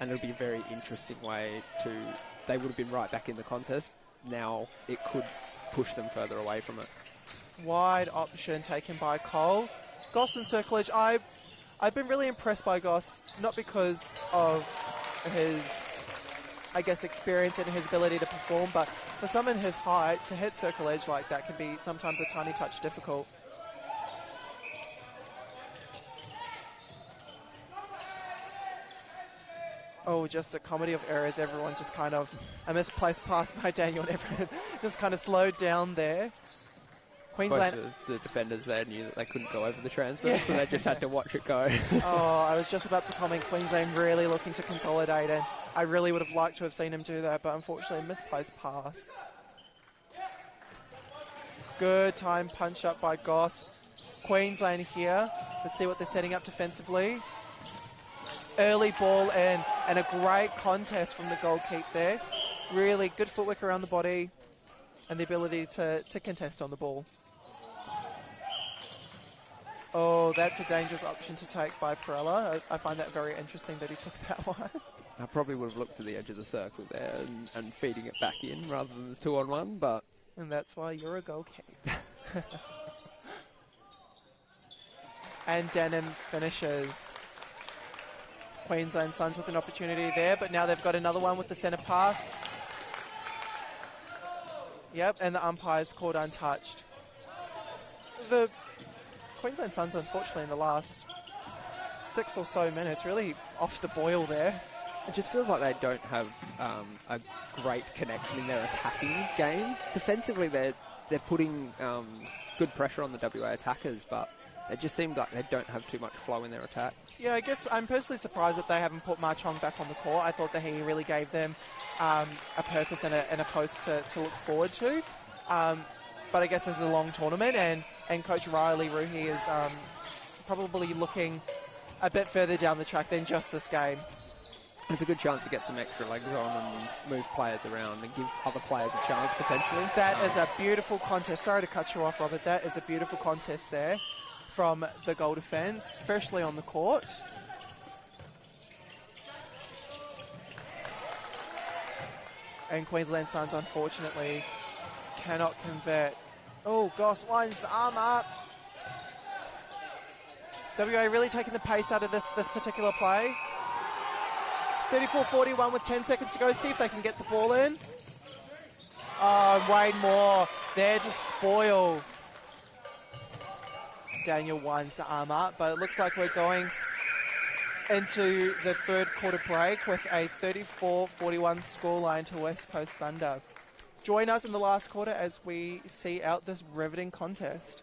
and it'll be a very interesting way to. They would have been right back in the contest. Now it could push them further away from it. Wide option taken by Cole. Goss and circlage. I've been really impressed by Goss, not because of his, I guess, experience and his ability to perform, but for someone his height, to hit circle edge like that can be sometimes a tiny touch difficult. Oh, just a comedy of errors. Everyone just kind of, a misplaced pass by Daniel and everyone just kind of slowed down there. Queensland. The defenders there knew that they couldn't go over the transfer, so they just had to watch it go. Oh, I was just about to comment, Queensland really looking to consolidate, and I really would have liked to have seen him do that, but unfortunately a misplaced pass. Good time punch up by Goss. Queensland here. Let's see what they're setting up defensively. Early ball in, and a great contest from the goalkeeper there. Really good footwork around the body and the ability to contest on the ball. Oh, that's a dangerous option to take by Perella. I find that very interesting that he took that one. I probably would have looked to the edge of the circle there and feeding it back in rather than the 2-on-1, but... And that's why you're a goalkeeper. And Denham finishes. Queensland Suns with an opportunity there, but now they've got another one with the centre pass. Yep, and the umpire's called untouched. The Queensland Suns, unfortunately, in the last 6 or so minutes, really off the boil there. It just feels like they don't have a great connection in their attacking game. Defensively, they're putting good pressure on the WA attackers, but it just seemed like they don't have too much flow in their attack. Yeah, I guess I'm personally surprised that they haven't put Ma Chong back on the court. I thought that he really gave them a purpose and a post to look forward to. But I guess this is a long tournament, and Coach Riley Ruhi is probably looking a bit further down the track than just this game. It's a good chance to get some extra legs on and move players around and give other players a chance, potentially. That is a beautiful contest. Sorry to cut you off, Robert. That is a beautiful contest there from the goal defence, especially on the court. And Queensland Suns, unfortunately, cannot convert. Oh, Goss lines the arm up. WA really taking the pace out of this particular play. 34-41 with 10 seconds to go. See if they can get the ball in. Oh, Wade Moore there to spoil. Daniel winds the arm up, but it looks like we're going into the third quarter break with a 34-41 scoreline to West Coast Thunder. Join us in the last quarter as we see out this riveting contest.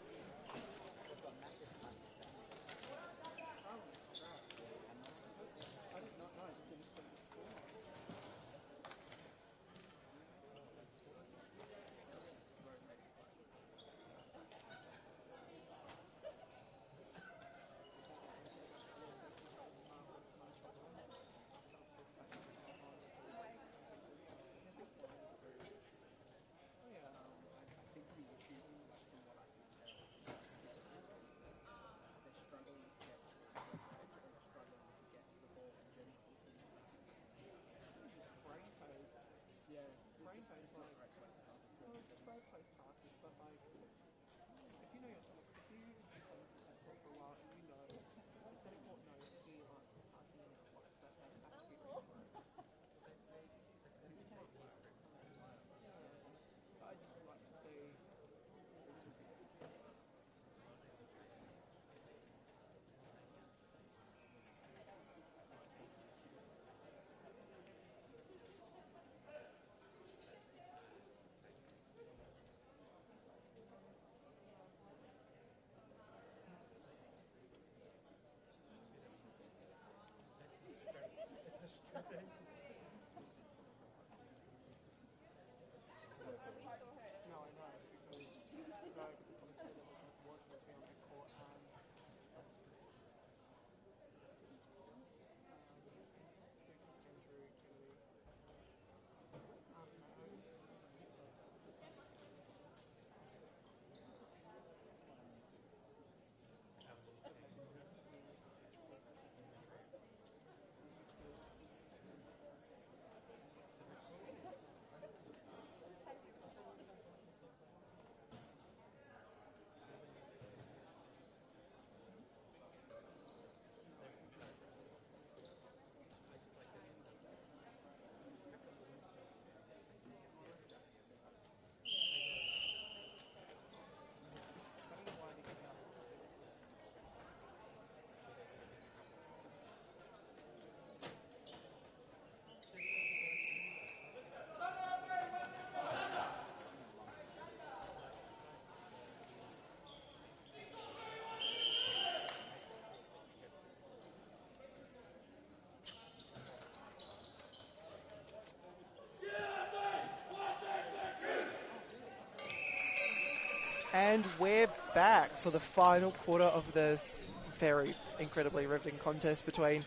And we're back for the final quarter of this very incredibly riveting contest between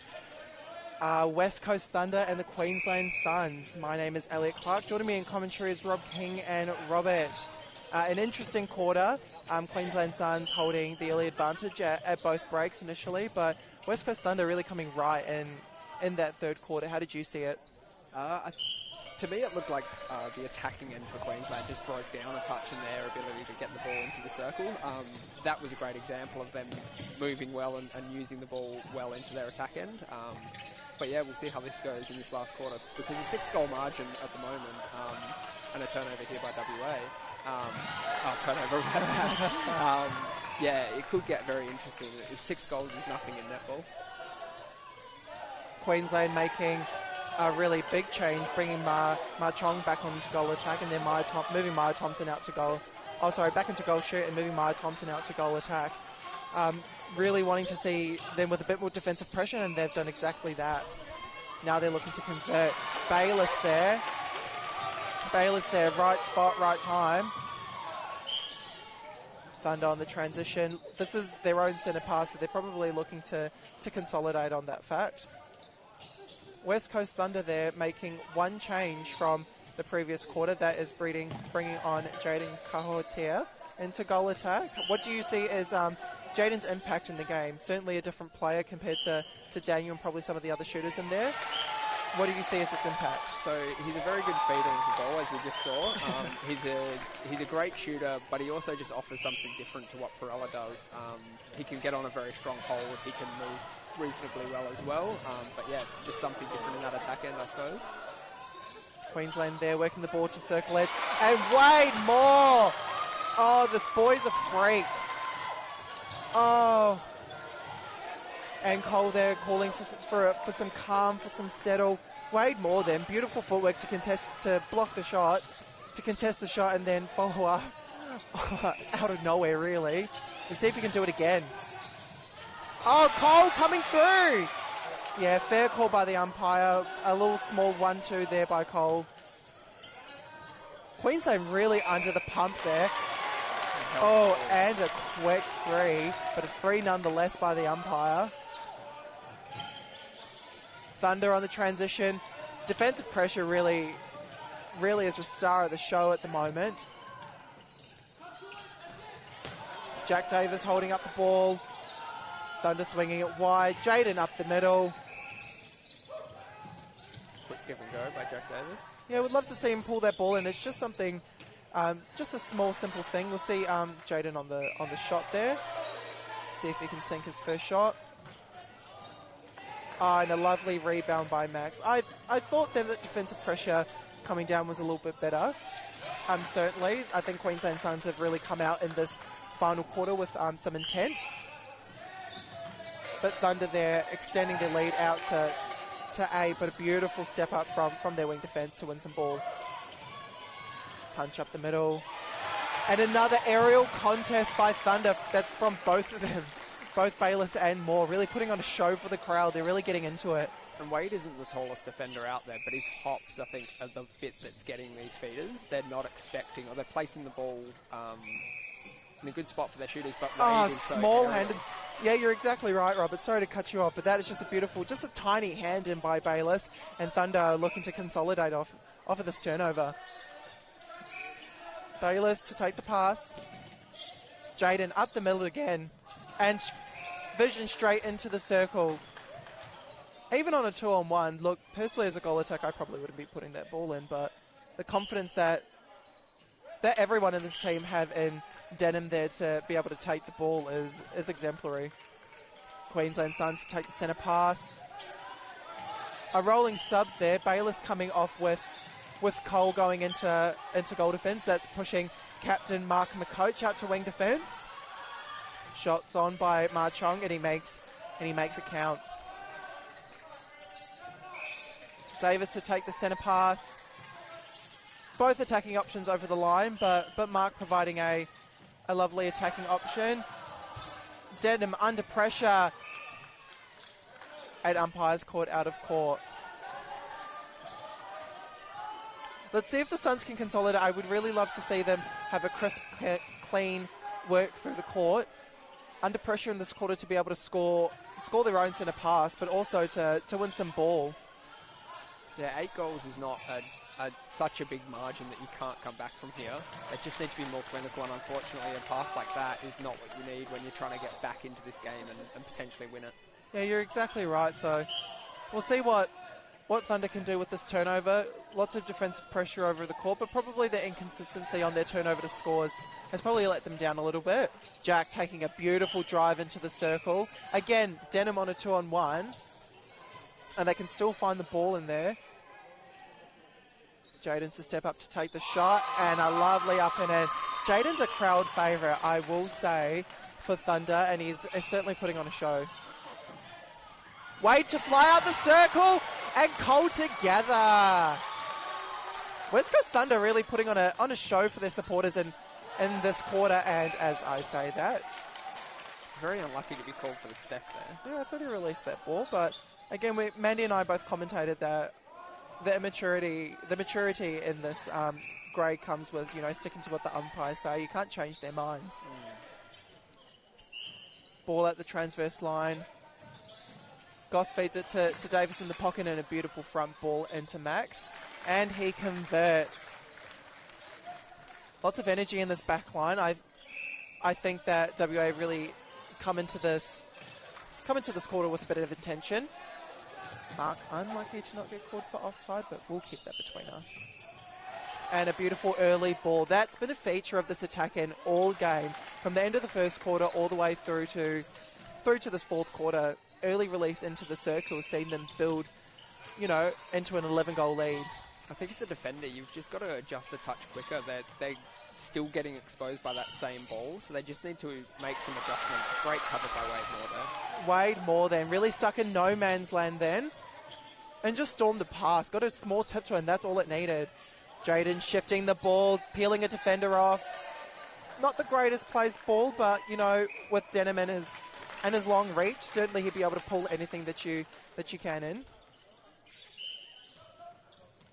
West Coast Thunder and the Queensland Suns. My name is Elliot Clark. Joining me in commentary is Rob King and Robert. An interesting quarter. Queensland Suns holding the early advantage at both breaks initially, but West Coast Thunder really coming right in that third quarter. How did you see it? To me, it looked like the attacking end for Queensland just broke down a touch in their ability to get the ball into the circle. That was a great example of them moving well and using the ball well into their attack end. But yeah, we'll see how this goes in this last quarter, because a 6-goal margin at the moment, and a turnover here by WA. Turnover. Yeah, it could get very interesting. 6 goals is nothing in netball. Queensland making a really big change, bringing Ma Chong back onto goal attack, and then moving Maya Thompson out to goal. Oh, sorry, back into goal shoot and moving Maya Thompson out to goal attack. Really wanting to see them with a bit more defensive pressure, and they've done exactly that. Now they're looking to convert. Bayless there, right spot, right time. Thunder on the transition. This is their own centre pass, so they're probably looking to consolidate on that fact. West Coast Thunder there making one change from the previous quarter. That is bringing on Jaden Kahotia into goal attack. What do you see as Jaden's impact in the game? Certainly a different player compared to Daniel and probably some of the other shooters in there. What do you see as his impact? So he's a very good feeder into goal, as we just saw. He's a great shooter, but he also just offers something different to what Perella does. He can get on a very strong hold. He can move reasonably well as well. But yeah, just something different in that attack end, I suppose. Queensland there working the ball to circle edge. And Wade Moore! Oh, this boy's a freak. Oh. And Cole there calling for some calm, for some settle. Wade Moore then, beautiful footwork to block the shot, to contest the shot and then follow up out of nowhere really. Let's see if he can do it again. Oh, Cole coming through! Yeah, fair call by the umpire. A little small 1-2 there by Cole. Queensland really under the pump there. Oh, and a quick 3, but a 3 nonetheless by the umpire. Thunder on the transition. Defensive pressure really is the star of the show at the moment. Jack Davis holding up the ball. Thunder swinging it wide. Jaden up the middle. Quick give and go by Jack Davis. Yeah, we'd love to see him pull that ball in. It's just something, just a small, simple thing. We'll see Jaden on the shot there. See if he can sink his first shot. And a lovely rebound by Max. I thought that the defensive pressure coming down was a little bit better. Certainly, I think Queensland Suns have really come out in this final quarter with some intent. But Thunder there extending their lead out to A, but a beautiful step up from their wing defense to win some ball. Punch up the middle. And another aerial contest by Thunder. That's from both of them. Both Bayless and Moore really putting on a show for the crowd. They're really getting into it. And Wade isn't the tallest defender out there, but his hops, I think, are the bit that's getting these feeders. They're not expecting, or they're placing the ball in a good spot for their shooters, but Wade is small-handed. Yeah, you're exactly right, Robert. Sorry to cut you off, but that is just a beautiful, just a tiny hand in by Bayless, and Thunder looking to consolidate off of this turnover. Bayless to take the pass. Jaden up the middle again, and vision straight into the circle. Even on a 2-on-1, look, personally as a goal attack, I probably wouldn't be putting that ball in, but the confidence that everyone in this team have in Denham there to be able to take the ball is exemplary. Queensland Suns to take the centre pass. A rolling sub there. Bayless coming off with Cole going into goal defence. That's pushing captain Mark McCoach out to wing defence. Shots on by Ma Chong, and he makes it count. Davis to take the centre pass. Both attacking options over the line, but Mark providing a lovely attacking option. Denham under pressure. And umpires caught out of court. Let's see if the Suns can consolidate. I would really love to see them have a crisp, clean work through the court. Under pressure in this quarter to be able to score their own centre pass, but also to win some ball. Yeah, 8 goals is not such a big margin that you can't come back from here. It just needs to be more clinical, and unfortunately a pass like that is not what you need when you're trying to get back into this game and potentially win it. Yeah, you're exactly right. So we'll see what Thunder can do with this turnover. Lots of defensive pressure over the court, but probably the inconsistency on their turnover to scores has probably let them down a little bit. Jack taking a beautiful drive into the circle. Again, Denham on a 2-on-1, and they can still find the ball in there. Jaden to step up to take the shot, and a lovely up and in. Jaden's a crowd favourite, I will say, for Thunder, and he's certainly putting on a show. Wade to fly out the circle, and Cole together. West Coast Thunder really putting on a show for their supporters in this quarter, and as I say that, Very unlucky to be called for the step there. yeah, I thought he released that ball, but again, Mandy and I both commentated that the maturity in this grade comes with, you know, sticking to what the umpires say. You can't change their minds. Ball at the transverse line. Goss feeds it to Davis in the pocket, and a beautiful front ball into Max. And he converts. Lots of energy in this back line. I think that WA really come into this quarter with a bit of intention. Mark, unlucky to not get called for offside, but we'll keep that between us. And a beautiful early ball. That's been a feature of this attack in all game. From the end of the first quarter all the way through to this fourth quarter. Early release into the circle, seeing them build, you know, into an 11-goal lead. I think as a defender, you've just got to adjust the touch quicker. They're still getting exposed by that same ball, so they just need to make some adjustments. Great cover by Wade Moore there. Wade Moore then, really stuck in no man's land then, and just stormed the pass. Got a small tip to it, and that's all it needed. Jaden shifting the ball, peeling a defender off. Not the greatest placed ball, but, you know, with Denham and his long reach, certainly he'd be able to pull anything that you can in.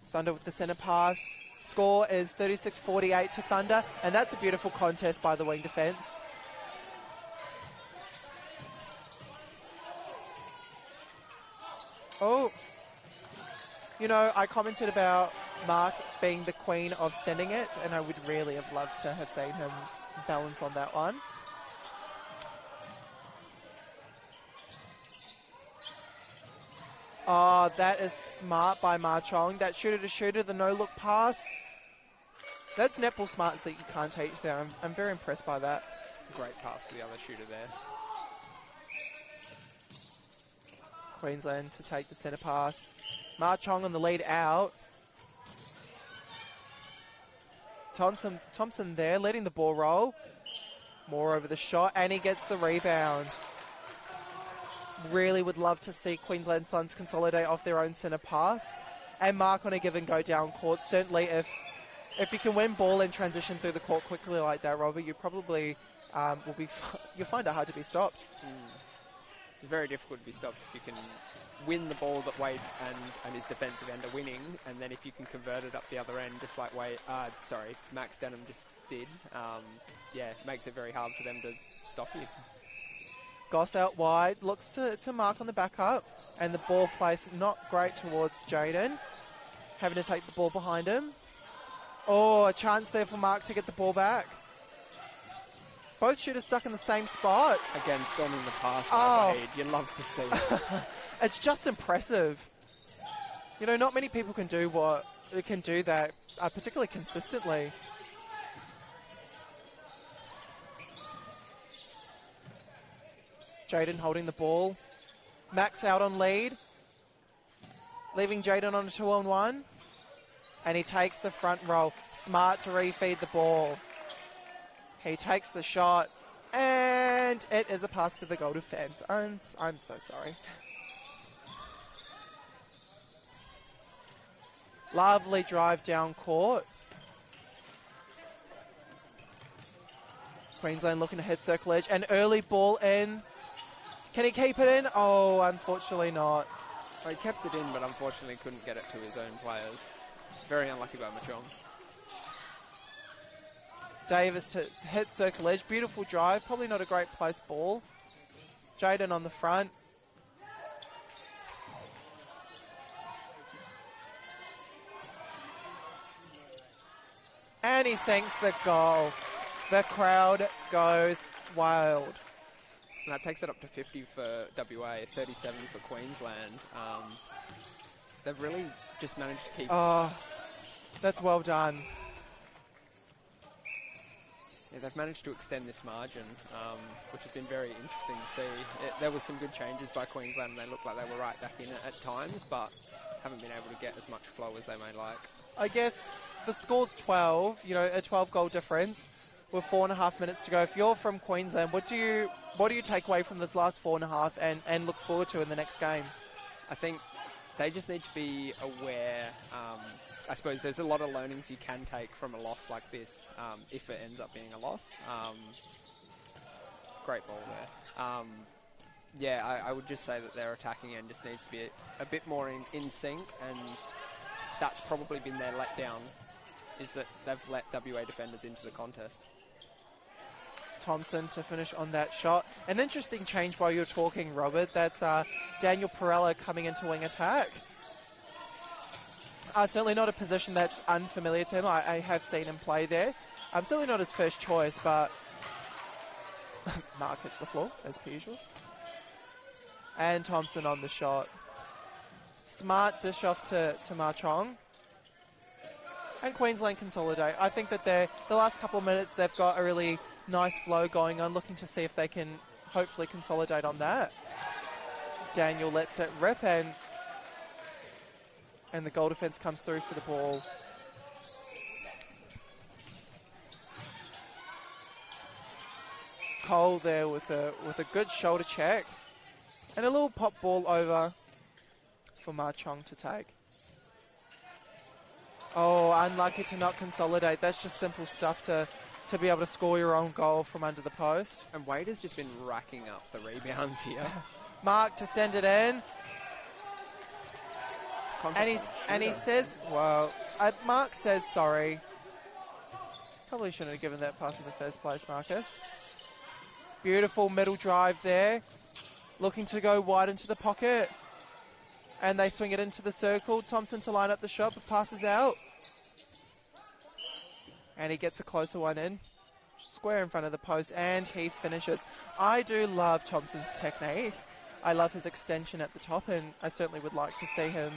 Thunder with the centre pass. Score is 36-48 to Thunder, and that's a beautiful contest by the wing defence. Oh, you know, I commented about Mark being the queen of sending it, and I would really have loved to have seen him balance on that one. Oh, that is smart by Ma Chong. That shooter to shooter, the no-look pass. That's netball smarts that you can't teach there. I'm very impressed by that. Great pass to the other shooter there. Queensland to take the centre pass. Ma Chong on the lead out. Thompson there, letting the ball roll. Moore over the shot, and he gets the rebound. Really would love to see Queensland Suns consolidate off their own centre pass and mark on a give and go down court. Certainly if you can win ball and transition through the court quickly like that, Robert, you probably you'll find it hard to be stopped. It's very difficult to be stopped if you can win the ball that Wade and his defensive end are winning, and then if you can convert it up the other end, just like Max Denham just did, it makes it very hard for them to stop you. Goss out wide, looks to mark on the back up, and the ball placed not great towards Jaden. Having to take the ball behind him. Oh, a chance there for Mark to get the ball back. Both shooters stuck in the same spot. Again, storming the pass by Wade. You love to see it. It's just impressive. You know, not many people can do that, particularly consistently. Jaden holding the ball. Max out on lead. Leaving Jaden on a 2-on-1. And he takes the front roll. Smart to refeed the ball. He takes the shot. And it is a pass to the goal defense. And I'm so sorry. Lovely drive down court. Queensland looking to head circle edge. An early ball in. Can he keep it in? Oh, unfortunately not. Well, he kept it in, but unfortunately couldn't get it to his own players. Very unlucky by Machong. Davis to hit circle edge. Beautiful drive. Probably not a great placed ball. Jaden on the front. And he sinks the goal. The crowd goes wild. And that takes it up to 50 for WA, 37 for Queensland. They've really just managed to keep... Oh, that's well done. Yeah, they've managed to extend this margin, which has been very interesting to see. There was some good changes by Queensland, and they looked like they were right back in it at times, but haven't been able to get as much flow as they may like. I guess the score's 12, you know, a 12-goal difference with 4.5 minutes to go. If you're from Queensland, what do you take away from this last 4.5 and look forward to in the next game? I think they just need to be aware. I suppose there's a lot of learnings you can take from a loss like this, if it ends up being a loss. Great ball there. Yeah, I would just say that their attacking end just needs to be a bit more in sync, and that's probably been their letdown, is that they've let WA defenders into the contest. Thompson to finish on that shot. An interesting change while you're talking, Robert. That's Daniel Perella coming into wing attack. Certainly not a position that's unfamiliar to him. I have seen him play there. Certainly not his first choice, but Mark hits the floor, as per usual. And Thompson on the shot. Smart dish off to Ma Chong. And Queensland consolidate. I think that the last couple of minutes, they've got a really nice flow going on, looking to see if they can hopefully consolidate on that. Daniel lets it rip, and the goal defense comes through for the ball. Cole there with a good shoulder check. And a little pop ball over for Ma Chong to take. Oh, unlucky to not consolidate. That's just simple stuff to be able to score your own goal from under the post. And Wade has just been racking up the rebounds here. Mark to send it in. And he says, well, Mark says sorry. Probably shouldn't have given that pass in the first place, Marcus. Beautiful middle drive there. Looking to go wide into the pocket. And they swing it into the circle. Thompson to line up the shot, but passes out. And he gets a closer one in. Square in front of the post, and he finishes. I do love Thompson's technique. I love his extension at the top, and I certainly would like to see him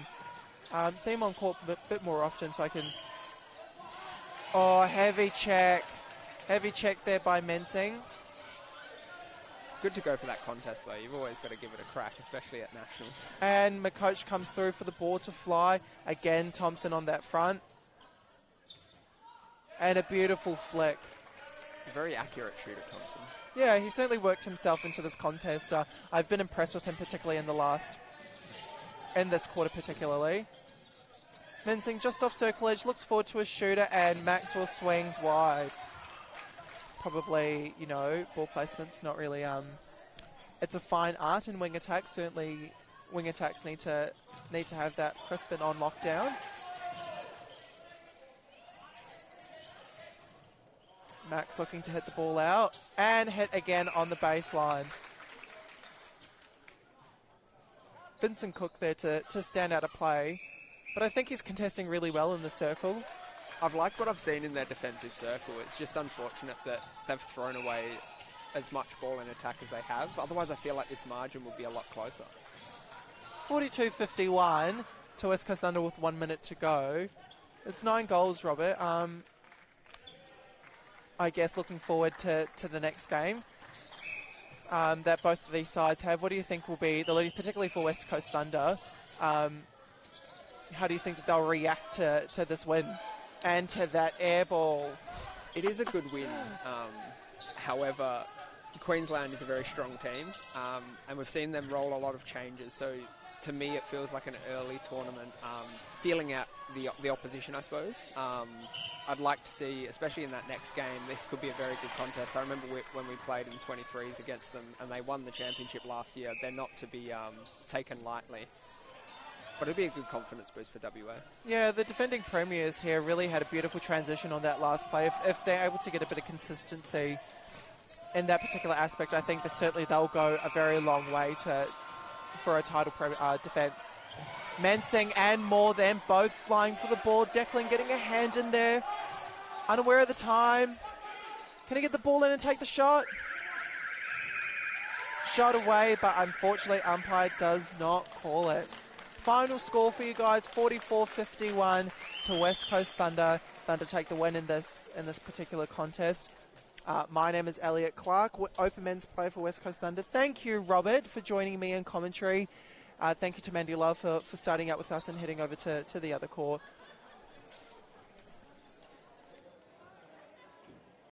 on court a bit more often so I can... Oh, heavy check. Heavy check there by Mensing. Good to go for that contest, though. You've always got to give it a crack, especially at Nationals. And McCoach comes through for the ball to fly. Again, Thompson on that front. And a beautiful flick. He's a very accurate shooter, Thompson. Yeah, he certainly worked himself into this contest. I've been impressed with him, particularly in this quarter particularly. Mensing just off circle edge, looks forward to a shooter, and Maxwell swings wide. Probably, you know, ball placement's not really, it's a fine art in wing attack. Certainly wing attacks need to have that crisp and on lockdown. Max looking to hit the ball out, and hit again on the baseline. Vincent Cook there to stand out of play, but I think he's contesting really well in the circle. I've liked what I've seen in their defensive circle. It's just unfortunate that they've thrown away as much ball in attack as they have. Otherwise, I feel like this margin will be a lot closer. 42-51 to West Coast Thunder with 1 minute to go. It's 9 goals, Robert. I guess looking forward to the next game that both of these sides have. What do you think will be the lead, particularly for West Coast Thunder? How do you think that they'll react to this win and to that air ball? It is a good win. However, Queensland is a very strong team, and we've seen them roll a lot of changes. So to me, it feels like an early tournament, feeling out the opposition, I suppose. I'd like to see, especially in that next game, this could be a very good contest. I remember when we played in 23s against them, and they won the championship last year. They're not to be taken lightly. But it'll be a good confidence boost for WA. Yeah, the defending premiers here really had a beautiful transition on that last play. If they're able to get a bit of consistency in that particular aspect, I think that certainly they'll go a very long way for a title defence. Mensing and Moore then both flying for the ball. Declan getting a hand in there. Unaware of the time. Can he get the ball in and take the shot? Shot away, but unfortunately umpire does not call it. Final score for you guys, 44-51 to West Coast Thunder. Thunder take the win in this particular contest. My name is Elliot Clark, open men's player for West Coast Thunder. Thank you, Robert, for joining me in commentary. Thank you to Mandy Love for starting out with us and heading over to the other court.